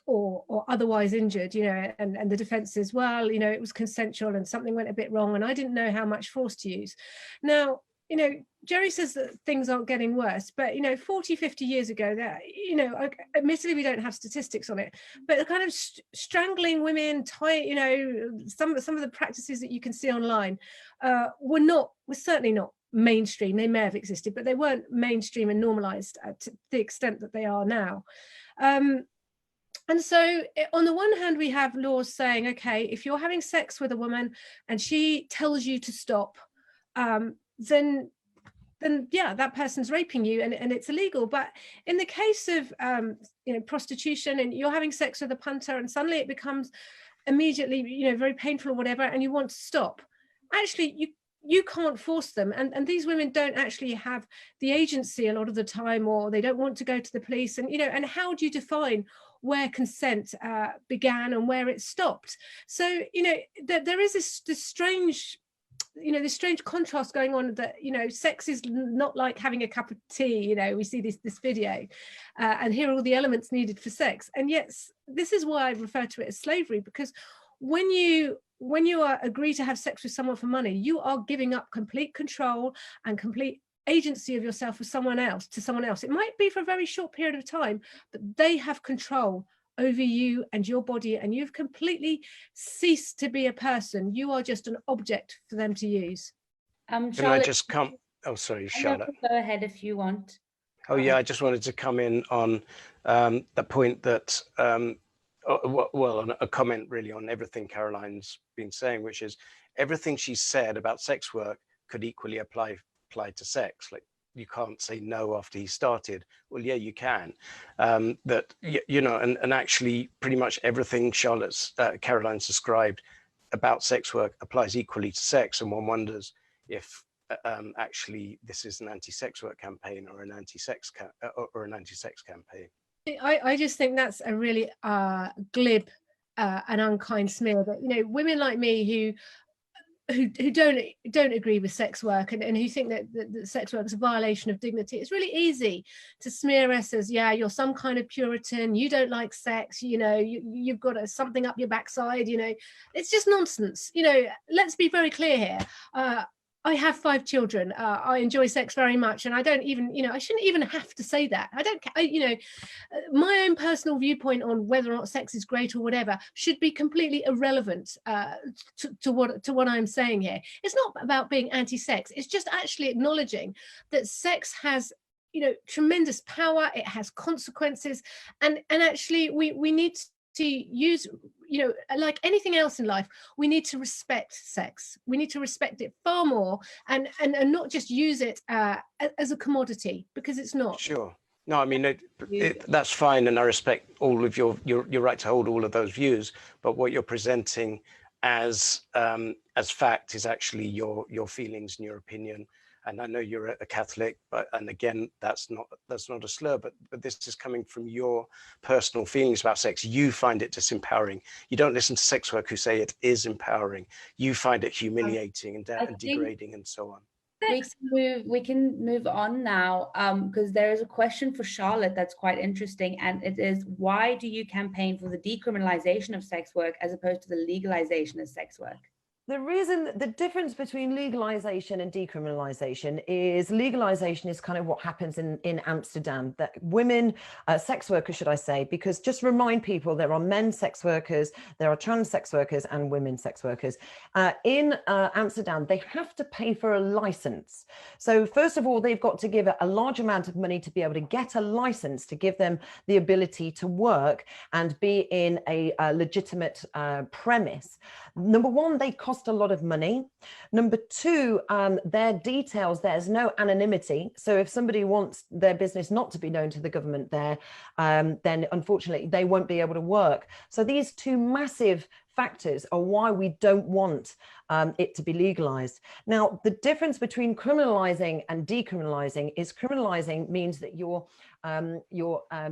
or otherwise injured, you know, and the defense is, well, you know, it was consensual and something went a bit wrong and I didn't know how much force to use. Now, you know, Jerry says that things aren't getting worse, but, you know, 40, 50 years ago, that, you know, admittedly, we don't have statistics on it, but the kind of strangling women, you know, some of the practices that you can see online were certainly not mainstream. They may have existed, but they weren't mainstream and normalized to the extent that they are now. And so on the one hand, we have laws saying, okay, if you're having sex with a woman and she tells you to stop, then yeah, that person's raping you and it's illegal. But in the case of you know, prostitution, and you're having sex with a punter and suddenly it becomes immediately, you know, very painful or whatever, and you want to stop, actually you can't force them. And these women don't actually have the agency a lot of the time, or they don't want to go to the police. And, you know, and how do you define where consent began and where it stopped? So, you know, there is this strange, you know, this strange contrast going on that, you know, sex is not like having a cup of tea. You know, we see this video and here are all the elements needed for sex. And yet this is why I refer to it as slavery, because when you agree to have sex with someone for money, you are giving up complete control and complete agency of yourself with someone else, to someone else. It might be for a very short period of time, but they have control over you and your body, and you've completely ceased to be a person. You are just an object for them to use. Charlotte, can I just come? Oh, sorry, Charlotte. Go ahead if you want. Oh, yeah, I just wanted to come in on the point that, well, a comment really on everything Caroline's been saying, which is everything she said about sex work could equally apply to sex. Like, you can't say no after he started. Well, yeah, you can. That, you know, and actually pretty much everything Caroline's described about sex work applies equally to sex. And one wonders if actually this is an anti-sex work campaign or an anti-sex campaign. I just think that's a really glib and unkind smear that, you know, women like me who don't agree with sex work and who think that sex work is a violation of dignity. It's really easy to smear us as, yeah, you're some kind of Puritan, you don't like sex, you know, you've got something up your backside, you know. It's just nonsense. You know, let's be very clear here. I have 5 children. I enjoy sex very much, and I don't even, you know, I shouldn't even have to say that. You know, my own personal viewpoint on whether or not sex is great or whatever should be completely irrelevant to what I'm saying here. It's not about being anti-sex. It's just actually acknowledging that sex has, you know, tremendous power. It has consequences, and actually we need to use, you know, like anything else in life, we need to respect sex. We need to respect it far more and not just use it as a commodity, because it's not. Sure. No, I mean, that's fine. And I respect all of your right to hold all of those views. But what you're presenting as fact is actually your feelings and your opinion. And I know you're a Catholic, and again, that's not a slur, but this is coming from your personal feelings about sex. You find it disempowering. You don't listen to sex work who say it is empowering. You find it humiliating and degrading and so on. We can move on now, because there is a question for Charlotte that's quite interesting, and it is, why do you campaign for the decriminalization of sex work as opposed to the legalization of sex work? The difference between legalization and decriminalization is legalization is kind of what happens in Amsterdam, that women, sex workers, should I say, because just remind people there are men sex workers, there are trans sex workers and women sex workers. In Amsterdam, they have to pay for a license. So first of all, they've got to give a large amount of money to be able to get a license to give them the ability to work and be in a legitimate premise. Number one, they cost a lot of money. Number two, their details, there's no anonymity. So if somebody wants their business not to be known to the government there, then unfortunately they won't be able to work. So these two massive factors are why we don't want it to be legalized. Now, the difference between criminalizing and decriminalizing is criminalizing means that you're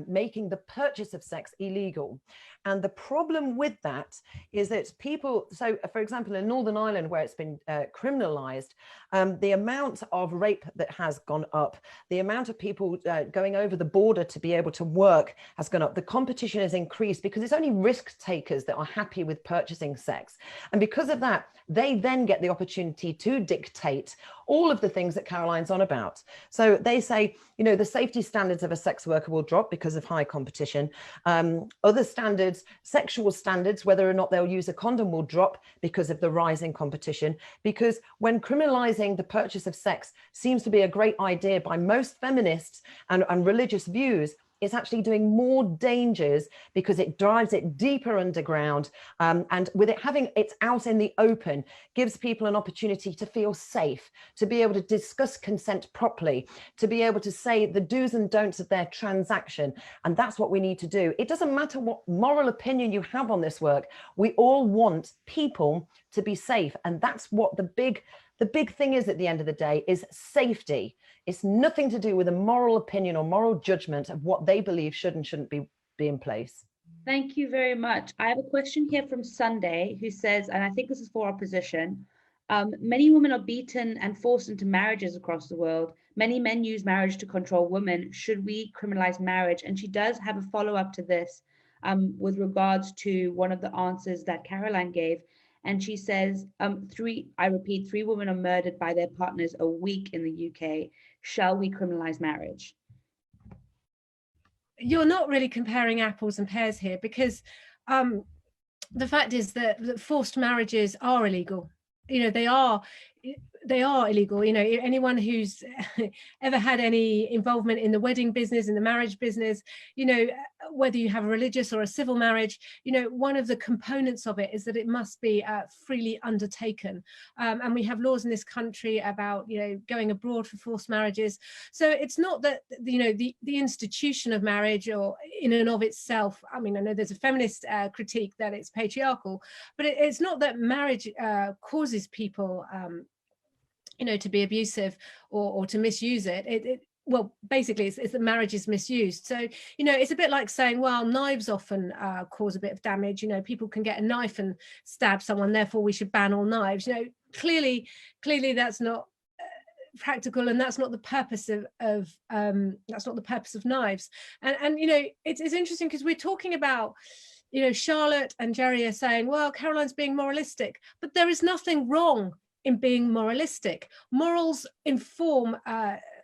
making the purchase of sex illegal. And the problem with that is that people, so for example, in Northern Ireland, where it's been criminalized, the amount of rape that has gone up, the amount of people going over the border to be able to work has gone up. The competition has increased because it's only risk takers that are happy with purchasing sex. And because of that, they then get the opportunity to dictate all of the things that Caroline's on about. So they say, you know, the safety standards of a sex worker will drop because of high competition. Other standards, sexual standards, whether or not they'll use a condom, will drop because of the rising competition. Because when criminalizing the purchase of sex seems to be a great idea by most feminists and religious views, it's actually doing more dangers because it drives it deeper underground, and with it having it's out in the open gives people an opportunity to feel safe, to be able to discuss consent properly, to be able to say the do's and don'ts of their transaction. And that's what we need to do. It doesn't matter what moral opinion you have on this work. We all want people to be safe, and that's what the big thing is at the end of the day, is safety. It's nothing to do with a moral opinion or moral judgment of what they believe should and shouldn't be in place. Thank you very much. I have a question here from Sunday, who says, and I think this is for opposition, many women are beaten and forced into marriages across the world. Many men use marriage to control women. Should we criminalize marriage? And she does have a follow-up to this with regards to one of the answers that Caroline gave. And she says, 3 women are murdered by their partners a week in the UK. Shall we criminalize marriage? You're not really comparing apples and pears here, because the fact is that forced marriages are illegal. You know, they are illegal. You know, anyone who's ever had any involvement in the wedding business, in the marriage business, you know, whether you have a religious or a civil marriage, you know, one of the components of it is that it must be freely undertaken. And we have laws in this country about, you know, going abroad for forced marriages. So it's not that, you know, the institution of marriage or in and of itself, I mean, I know there's a feminist critique that it's patriarchal, but it's not that marriage causes people you know, to be abusive or to misuse it, well, basically it's that marriage is misused. So, you know, it's a bit like saying, well, knives often cause a bit of damage. You know, people can get a knife and stab someone, therefore we should ban all knives. You know, clearly that's not practical, and that's not the purpose of knives. And you know, it's interesting because we're talking about, you know, Charlotte and Jerry are saying, well, Caroline's being moralistic, but there is nothing wrong in being moralistic. Morals inform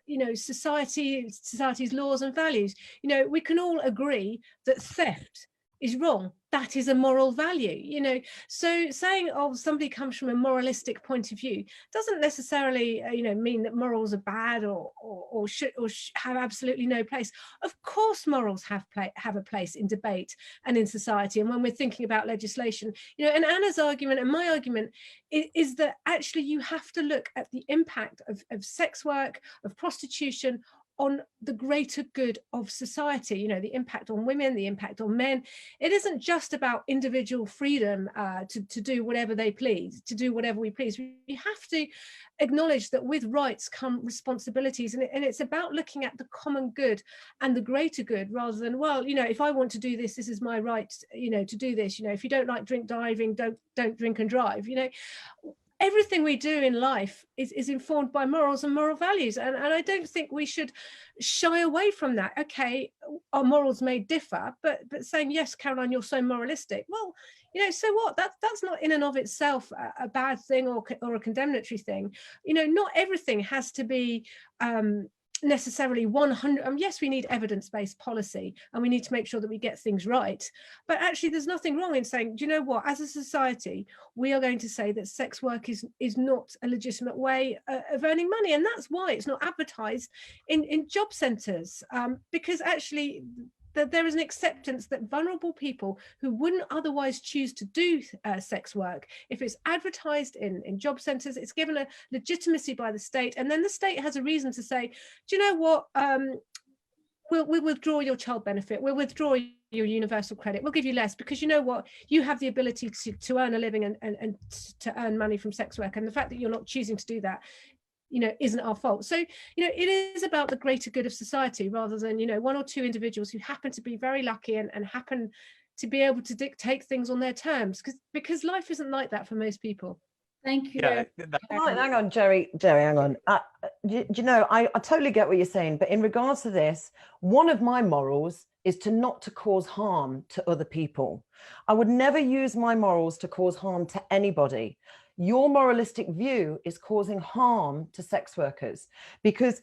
you know, society's laws and values. You know, we can all agree that theft is wrong. That is a moral value, you know. So saying, oh, somebody comes from a moralistic point of view doesn't necessarily, you know, mean that morals are bad or should have absolutely no place. Of course, morals have a place in debate and in society. And when we're thinking about legislation, you know, and Anna's argument and my argument is that actually you have to look at the impact of sex work, of prostitution, on the greater good of society, you know, the impact on women, the impact on men. It isn't just about individual freedom to do whatever they please, to do whatever we please. We have to acknowledge that with rights come responsibilities, and it's about looking at the common good and the greater good, rather than, well, you know, if I want to do this, this is my right, you know, to do this. You know, if you don't like drink driving, don't drink and drive. You know, everything we do in life is informed by morals and moral values. And I don't think we should shy away from that. Okay, our morals may differ, but saying, yes, Caroline, you're so moralistic. Well, you know, so what? That's not in and of itself a bad thing or a condemnatory thing. You know, not everything has to be necessarily 100. Yes, we need evidence-based policy and we need to make sure that we get things right, but actually there's nothing wrong in saying, do you know what, as a society we are going to say that sex work is not a legitimate way of earning money, and that's why it's not advertised in job centres, because actually that there is an acceptance that vulnerable people who wouldn't otherwise choose to do sex work, if it's advertised in job centres, it's given a legitimacy by the state, and then the state has a reason to say, do you know what, we'll withdraw your child benefit, we'll withdraw your universal credit, we'll give you less, because you know what, you have the ability to earn a living and to earn money from sex work, and the fact that you're not choosing to do that, you know, isn't our fault. So, you know, it is about the greater good of society, rather than, you know, one or two individuals who happen to be very lucky and happen to be able to dictate things on their terms, because life isn't like that for most people. Thank you. Yeah, Hang on, Jerry, hang on. You know, I totally get what you're saying, but in regards to this, one of my morals is not to cause harm to other people. I would never use my morals to cause harm to anybody. Your moralistic view is causing harm to sex workers, because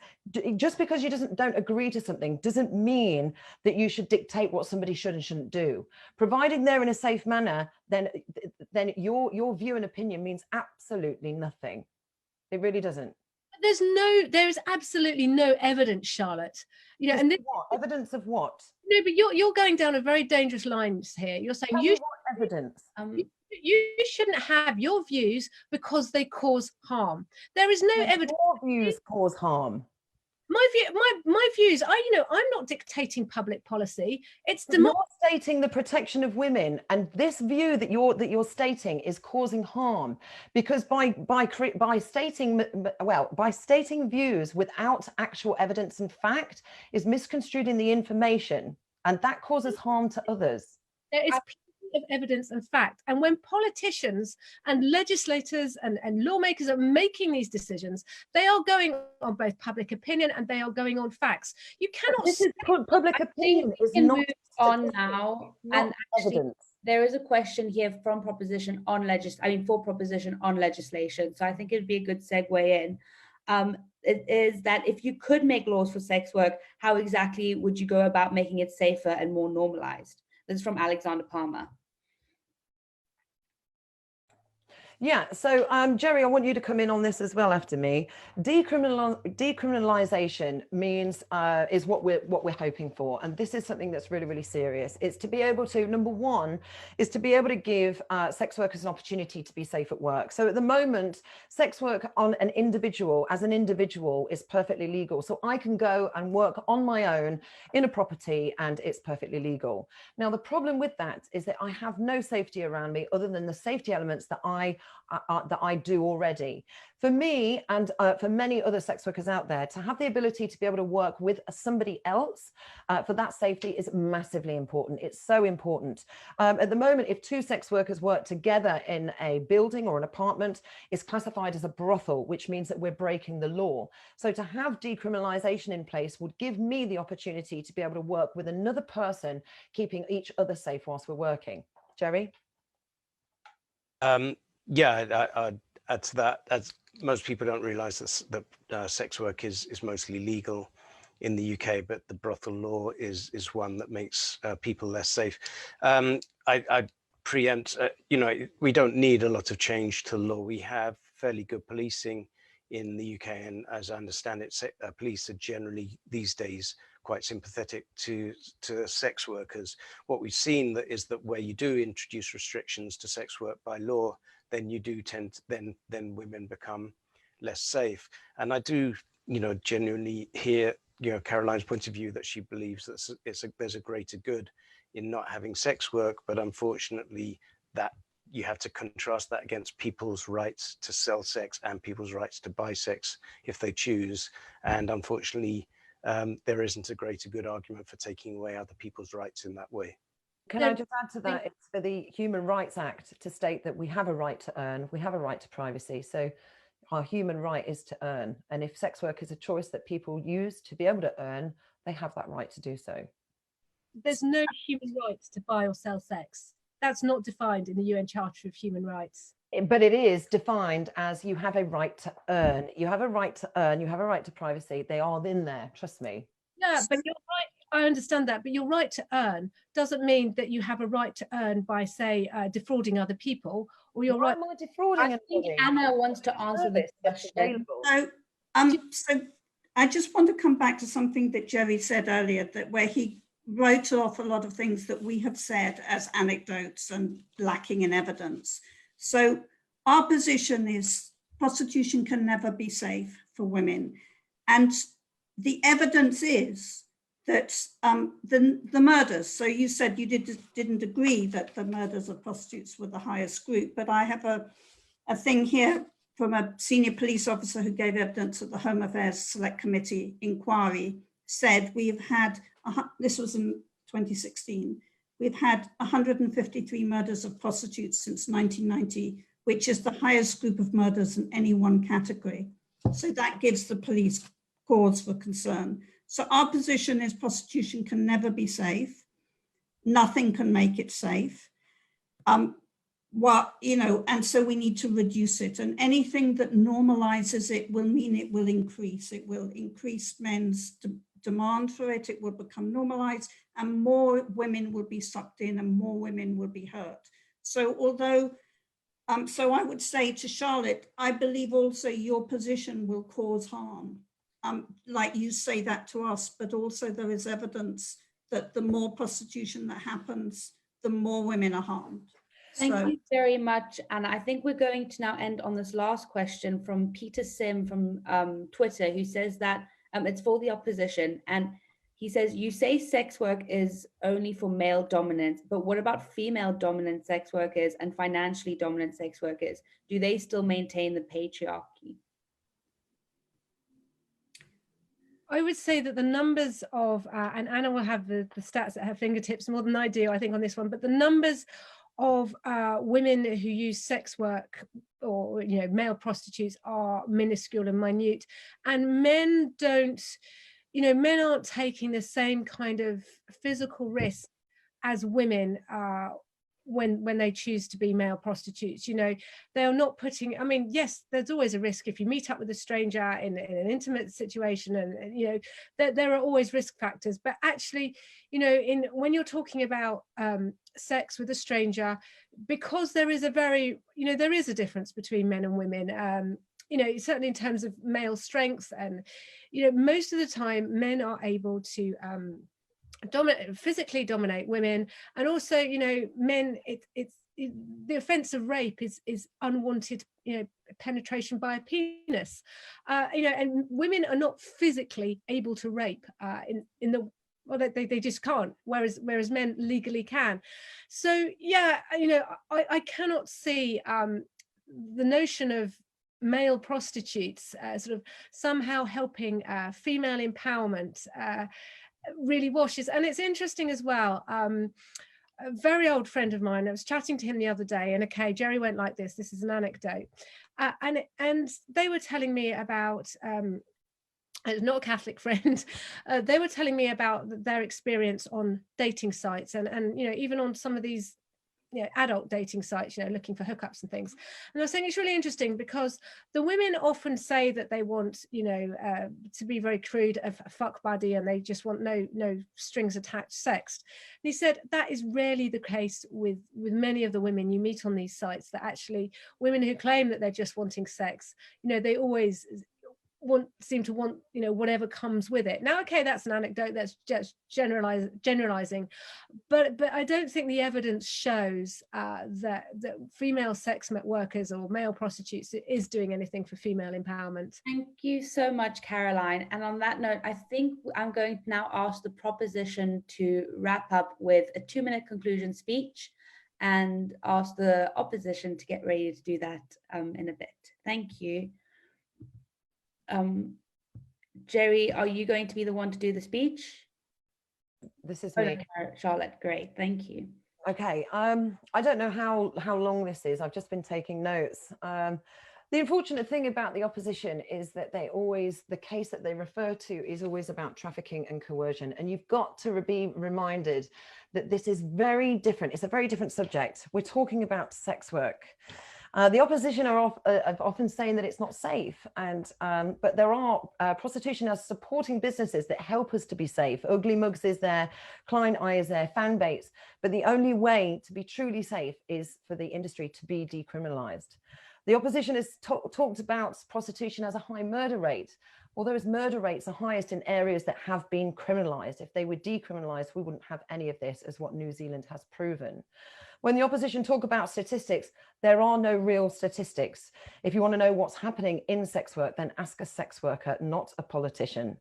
just because you don't agree to something doesn't mean that you should dictate what somebody should and shouldn't do. Providing they're in a safe manner, then your view and opinion means absolutely nothing. It really doesn't. There is absolutely no evidence, Charlotte. You know, and what evidence of what? No, but you're going down a very dangerous line here. You're saying what evidence? You shouldn't have your views because they cause harm. There is no evidence. Your views cause harm. My views, I'm not dictating public policy. You're stating the protection of women, and this view that you're stating is causing harm, because by stating views without actual evidence and fact is misconstruing the information, and that causes harm to others. There is of evidence and fact, and when politicians and legislators and lawmakers are making these decisions, they are going on both public opinion and they are going on facts. You cannot. This is public opinion. We can move on now, and actually, there is a question here from proposition on for proposition on legislation. So I think it'd be a good segue in. It is that if you could make laws for sex work, how exactly would you go about making it safer and more normalized? This is from Alexander Palmer. Yeah, so Jerry, I want you to come in on this as well after me. Decriminalization means is what we're hoping for, and this is something that's really, really serious. It's to be able to, number one, is to be able to give sex workers an opportunity to be safe at work. So at the moment, sex work on an individual is perfectly legal. So I can go and work on my own in a property and it's perfectly legal. Now, the problem with that is that I have no safety around me other than the safety elements that I that I do already. For me and for many other sex workers out there, to have the ability to be able to work with somebody else for that safety is massively important. It's so important. At the moment, if two sex workers work together in a building or an apartment, it's classified as a brothel, which means that we're breaking the law. So to have decriminalisation in place would give me the opportunity to be able to work with another person, keeping each other safe whilst we're working. Jerry? Yeah, I'd add to that. As most people don't realise that sex work is mostly legal in the UK, but the brothel law is one that makes people less safe. I preempt, we don't need a lot of change to law. We have fairly good policing in the UK, and as I understand it, police are generally these days quite sympathetic to sex workers. What we've seen is that where you do introduce restrictions to sex work by law, then you do tend to, then women become less safe. And I do, genuinely hear, Caroline's point of view, that she believes that there's a greater good in not having sex work, but unfortunately that you have to contrast that against people's rights to sell sex and people's rights to buy sex if they choose. And unfortunately, there isn't a greater good argument for taking away other people's rights in that way. Can I just add to that? It's for the Human Rights Act to state that we have a right to earn, we have a right to privacy. So our human right is to earn. And if sex work is a choice that people use to be able to earn, they have that right to do so. There's no human rights to buy or sell sex. That's not defined in the UN Charter of Human Rights. But it is defined as you have a right to earn. You have a right to earn, you have a right to privacy. They are in there, trust me. Yeah, but you're right. I understand that, but your right to earn doesn't mean that you have a right to earn by, say, defrauding other people, or your right. Am I defrauding? I think Anna wants to answer this question. So I just want to come back to something that Jerry said earlier, that where he wrote off a lot of things that we have said as anecdotes and lacking in evidence. So our position is prostitution can never be safe for women. And the evidence is that the murders, so you said you didn't agree that the murders of prostitutes were the highest group, but I have a thing here from a senior police officer who gave evidence at the Home Affairs Select Committee inquiry, said we've had, this was in 2016, we've had 153 murders of prostitutes since 1990, which is the highest group of murders in any one category. So that gives the police cause for concern. So our position is prostitution can never be safe. Nothing can make it safe. And so we need to reduce it. And anything that normalizes it will mean it will increase. It will increase men's demand for it. It will become normalized, and more women will be sucked in, and more women will be hurt. So although, so I would say to Charlotte, I believe also your position will cause harm. Like you say that to us, but also there is evidence that the more prostitution that happens, the more women are harmed. Thank you very much. And I think we're going to now end on this last question from Peter Sim from Twitter, who says that it's for the opposition. And he says, you say sex work is only for male dominance, but what about female dominant sex workers and financially dominant sex workers? Do they still maintain the patriarchy? I would say that the numbers of, and Anna will have the stats at her fingertips more than I do, I think, on this one, but the numbers of women who use sex work or, male prostitutes are minuscule and minute. And men don't, men aren't taking the same kind of physical risk as women when they choose to be male prostitutes. They are not putting, I mean, yes, there's always a risk if you meet up with a stranger in an intimate situation, and there are always risk factors, but actually, when you're talking about sex with a stranger, because there is there is a difference between men and women, certainly in terms of male strength, and most of the time men are able to physically dominate women, and also men, the offense of rape is unwanted penetration by a penis, and women are not physically able to rape they just can't, whereas men legally can. So I cannot see the notion of male prostitutes sort of somehow helping female empowerment really washes. And it's interesting as well. A very old friend of mine, I was chatting to him the other day, and okay, Jerry went like this is an anecdote, and they were telling me about not a Catholic friend, they were telling me about their experience on dating sites, and you know, even on some of these, you know, adult dating sites, you know, looking for hookups and things. And I was saying it's really interesting because the women often say that they want, you know, to be very crude, a fuck buddy, and they just want no strings attached sex. And he said that is rarely the case with many of the women you meet on these sites, that actually women who claim that they're just wanting sex, you know, they always seem to want, you know, whatever comes with it. Now, okay, that's an anecdote, that's just generalizing, but I don't think the evidence shows that female sex workers or male prostitutes is doing anything for female empowerment. Thank you so much, Caroline. And on that note, I think I'm going to now ask the proposition to wrap up with a 2-minute conclusion speech, and ask the opposition to get ready to do that in a bit. Thank you. Jerry, are you going to be the one to do the speech? This is me. Charlotte, great, thank you. Okay, I don't know how long this is. I've just been taking notes. The unfortunate thing about the opposition is that the case that they refer to is always about trafficking and coercion. And you've got to be reminded that this is very different. It's a very different subject. We're talking about sex work. The opposition are often saying that it's not safe, but there are prostitution as supporting businesses that help us to be safe. Ugly Mugs is there, Klein Eye is there, Fanbaits, but the only way to be truly safe is for the industry to be decriminalized. The opposition has talked about prostitution as a high murder rate. Well, those murder rates are highest in areas that have been criminalized. If they were decriminalized, we wouldn't have any of this, as what New Zealand has proven. When the opposition talk about statistics, there are no real statistics. If you want to know what's happening in sex work, then ask a sex worker, not a politician.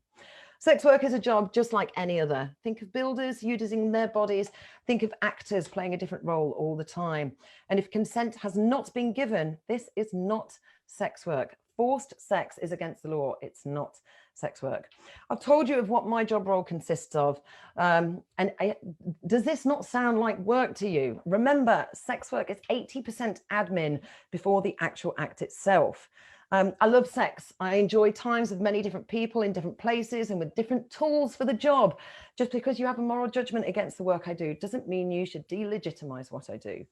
Sex work is a job just like any other. Think of builders using their bodies. Think of actors playing a different role all the time. And if consent has not been given, this is not sex work. Forced sex is against the law. It's not sex work. I've told you of what my job role consists of. Does this not sound like work to you? Remember, sex work is 80% admin before the actual act itself. I love sex. I enjoy times with many different people in different places and with different tools for the job. Just because you have a moral judgment against the work I do doesn't mean you should delegitimize what I do.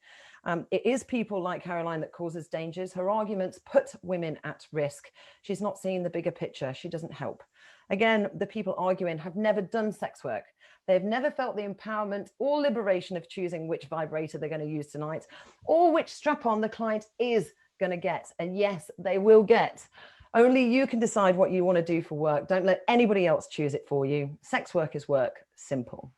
It is people like Caroline that causes dangers. Her arguments put women at risk. She's not seeing the bigger picture. She doesn't help. Again, the people arguing have never done sex work. They've never felt the empowerment or liberation of choosing which vibrator they're going to use tonight, or which strap-on the client is going to get. And yes, they will get. Only you can decide what you want to do for work. Don't let anybody else choose it for you. Sex work is work. Simple.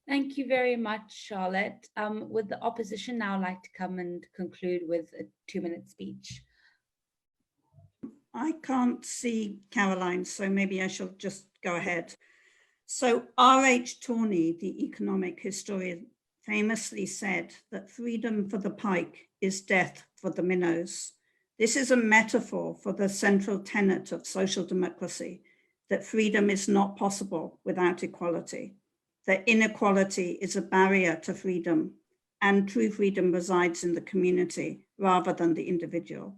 Thank you very much, Charlotte. Would the opposition now like to come and conclude with a 2-minute speech? I can't see Caroline, so maybe I shall just go ahead. So R.H. Tawney, the economic historian, famously said that freedom for the pike is death for the minnows. This is a metaphor for the central tenet of social democracy, that freedom is not possible without equality, that inequality is a barrier to freedom, and true freedom resides in the community rather than the individual.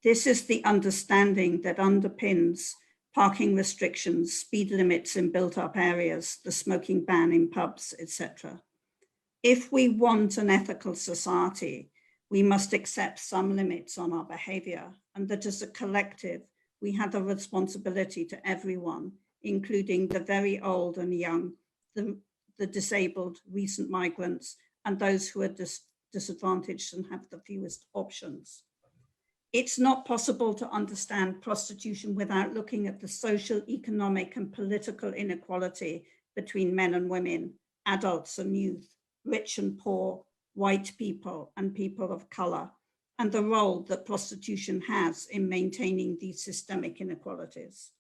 This is the understanding that underpins parking restrictions, speed limits in built-up areas, the smoking ban in pubs, etc. If we want an ethical society, we must accept some limits on our behavior, and that as a collective, we have a responsibility to everyone, including the very old and young, the disabled, recent migrants, and those who are disadvantaged and have the fewest options. It's not possible to understand prostitution without looking at the social, economic, and political inequality between men and women, adults and youth, rich and poor, white people and people of color, and the role that prostitution has in maintaining these systemic inequalities.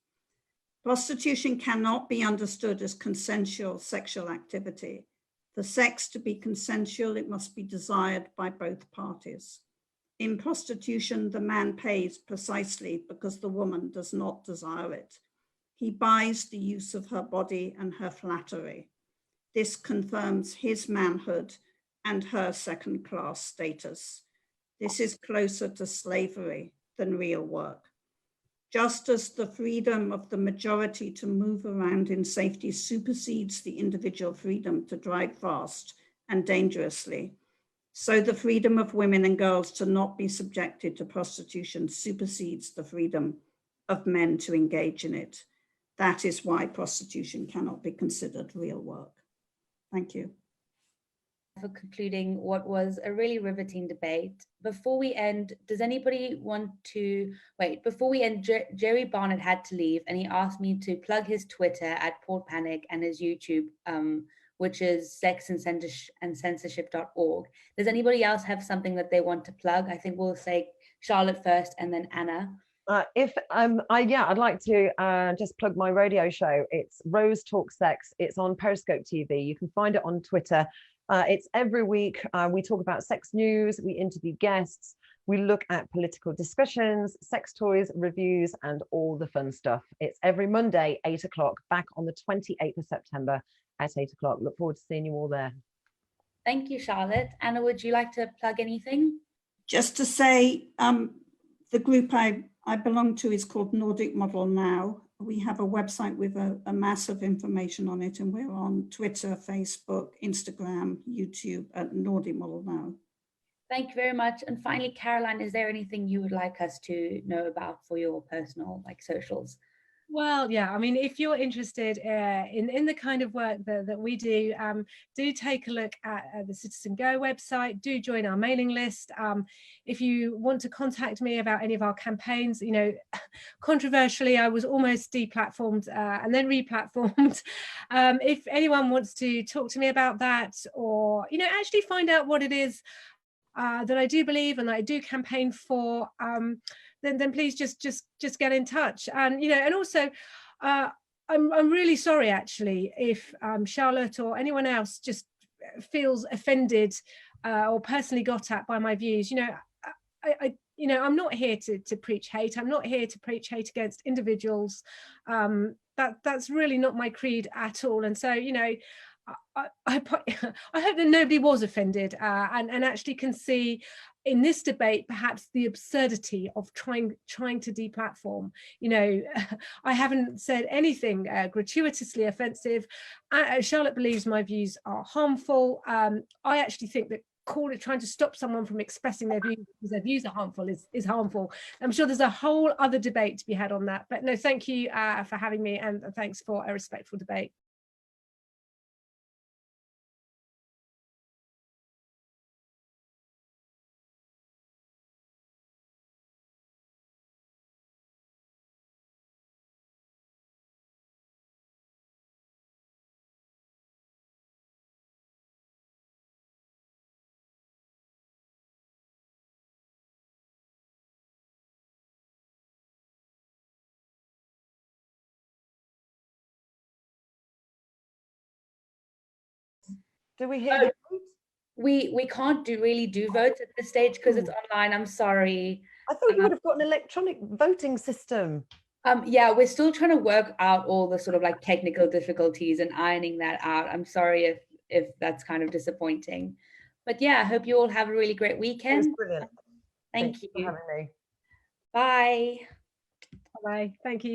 Prostitution cannot be understood as consensual sexual activity. For sex to be consensual, it must be desired by both parties. In prostitution, the man pays precisely because the woman does not desire it. He buys the use of her body and her flattery. This confirms his manhood and her second-class status. This is closer to slavery than real work. Just as the freedom of the majority to move around in safety supersedes the individual freedom to drive fast and dangerously, so the freedom of women and girls to not be subjected to prostitution supersedes the freedom of men to engage in it. That is why prostitution cannot be considered real work. Thank you. For concluding what was a really riveting debate. Before we end, does anybody want to, before we end, Jerry Barnett had to leave and he asked me to plug his Twitter at Port Panic and his YouTube, which is sexandcensorship.org. Does anybody else have something that they want to plug? I think we'll say Charlotte first and then Anna. I'd like to just plug my radio show. It's Rose Talks Sex. It's on Periscope TV. You can find it on Twitter. It's every week. We talk about sex news. We interview guests. We look at political discussions, sex toys, reviews, and all the fun stuff. It's every Monday, 8 o'clock, back on the 28th of September at 8 o'clock. Look forward to seeing you all there. Thank you, Charlotte. Anna, would you like to plug anything? Just to say, the group I belong to is called Nordic Model Now. We have a website with a mass of information on it, and we're on Twitter, Facebook, Instagram, YouTube at Nordic Model Now. Thank you very much. And finally, Caroline, is there anything you would like us to know about for your personal socials? Well, yeah, I mean, if you're interested in the kind of work that we do take a look at the Citizen Go website, do join our mailing list. If you want to contact me about any of our campaigns, controversially, I was almost deplatformed and then replatformed. If anyone wants to talk to me about that, or, actually find out what it is that I do believe and that I do campaign for, then please just get in touch. And and also I'm really sorry actually if Charlotte or anyone else just feels offended or personally got at by my views. I'm not here to preach hate. I'm not here to preach hate against individuals. That's really not my creed at all. And so I hope that nobody was offended and actually can see in this debate perhaps the absurdity of trying to deplatform. I haven't said anything gratuitously offensive. Charlotte believes my views are harmful. I actually think that trying to stop someone from expressing their views because their views are harmful is harmful. I'm sure there's a whole other debate to be had on that. But no, thank you for having me, and thanks for a respectful debate. Do we hear the vote? We can't really do votes at this stage because it's online. I'm sorry. I thought you would have got an electronic voting system. Yeah, we're still trying to work out all the sort of technical difficulties and ironing that out. I'm sorry if that's kind of disappointing. But yeah, I hope you all have a really great weekend. It was brilliant. Thank you. For having me. Bye. Bye. Thank you.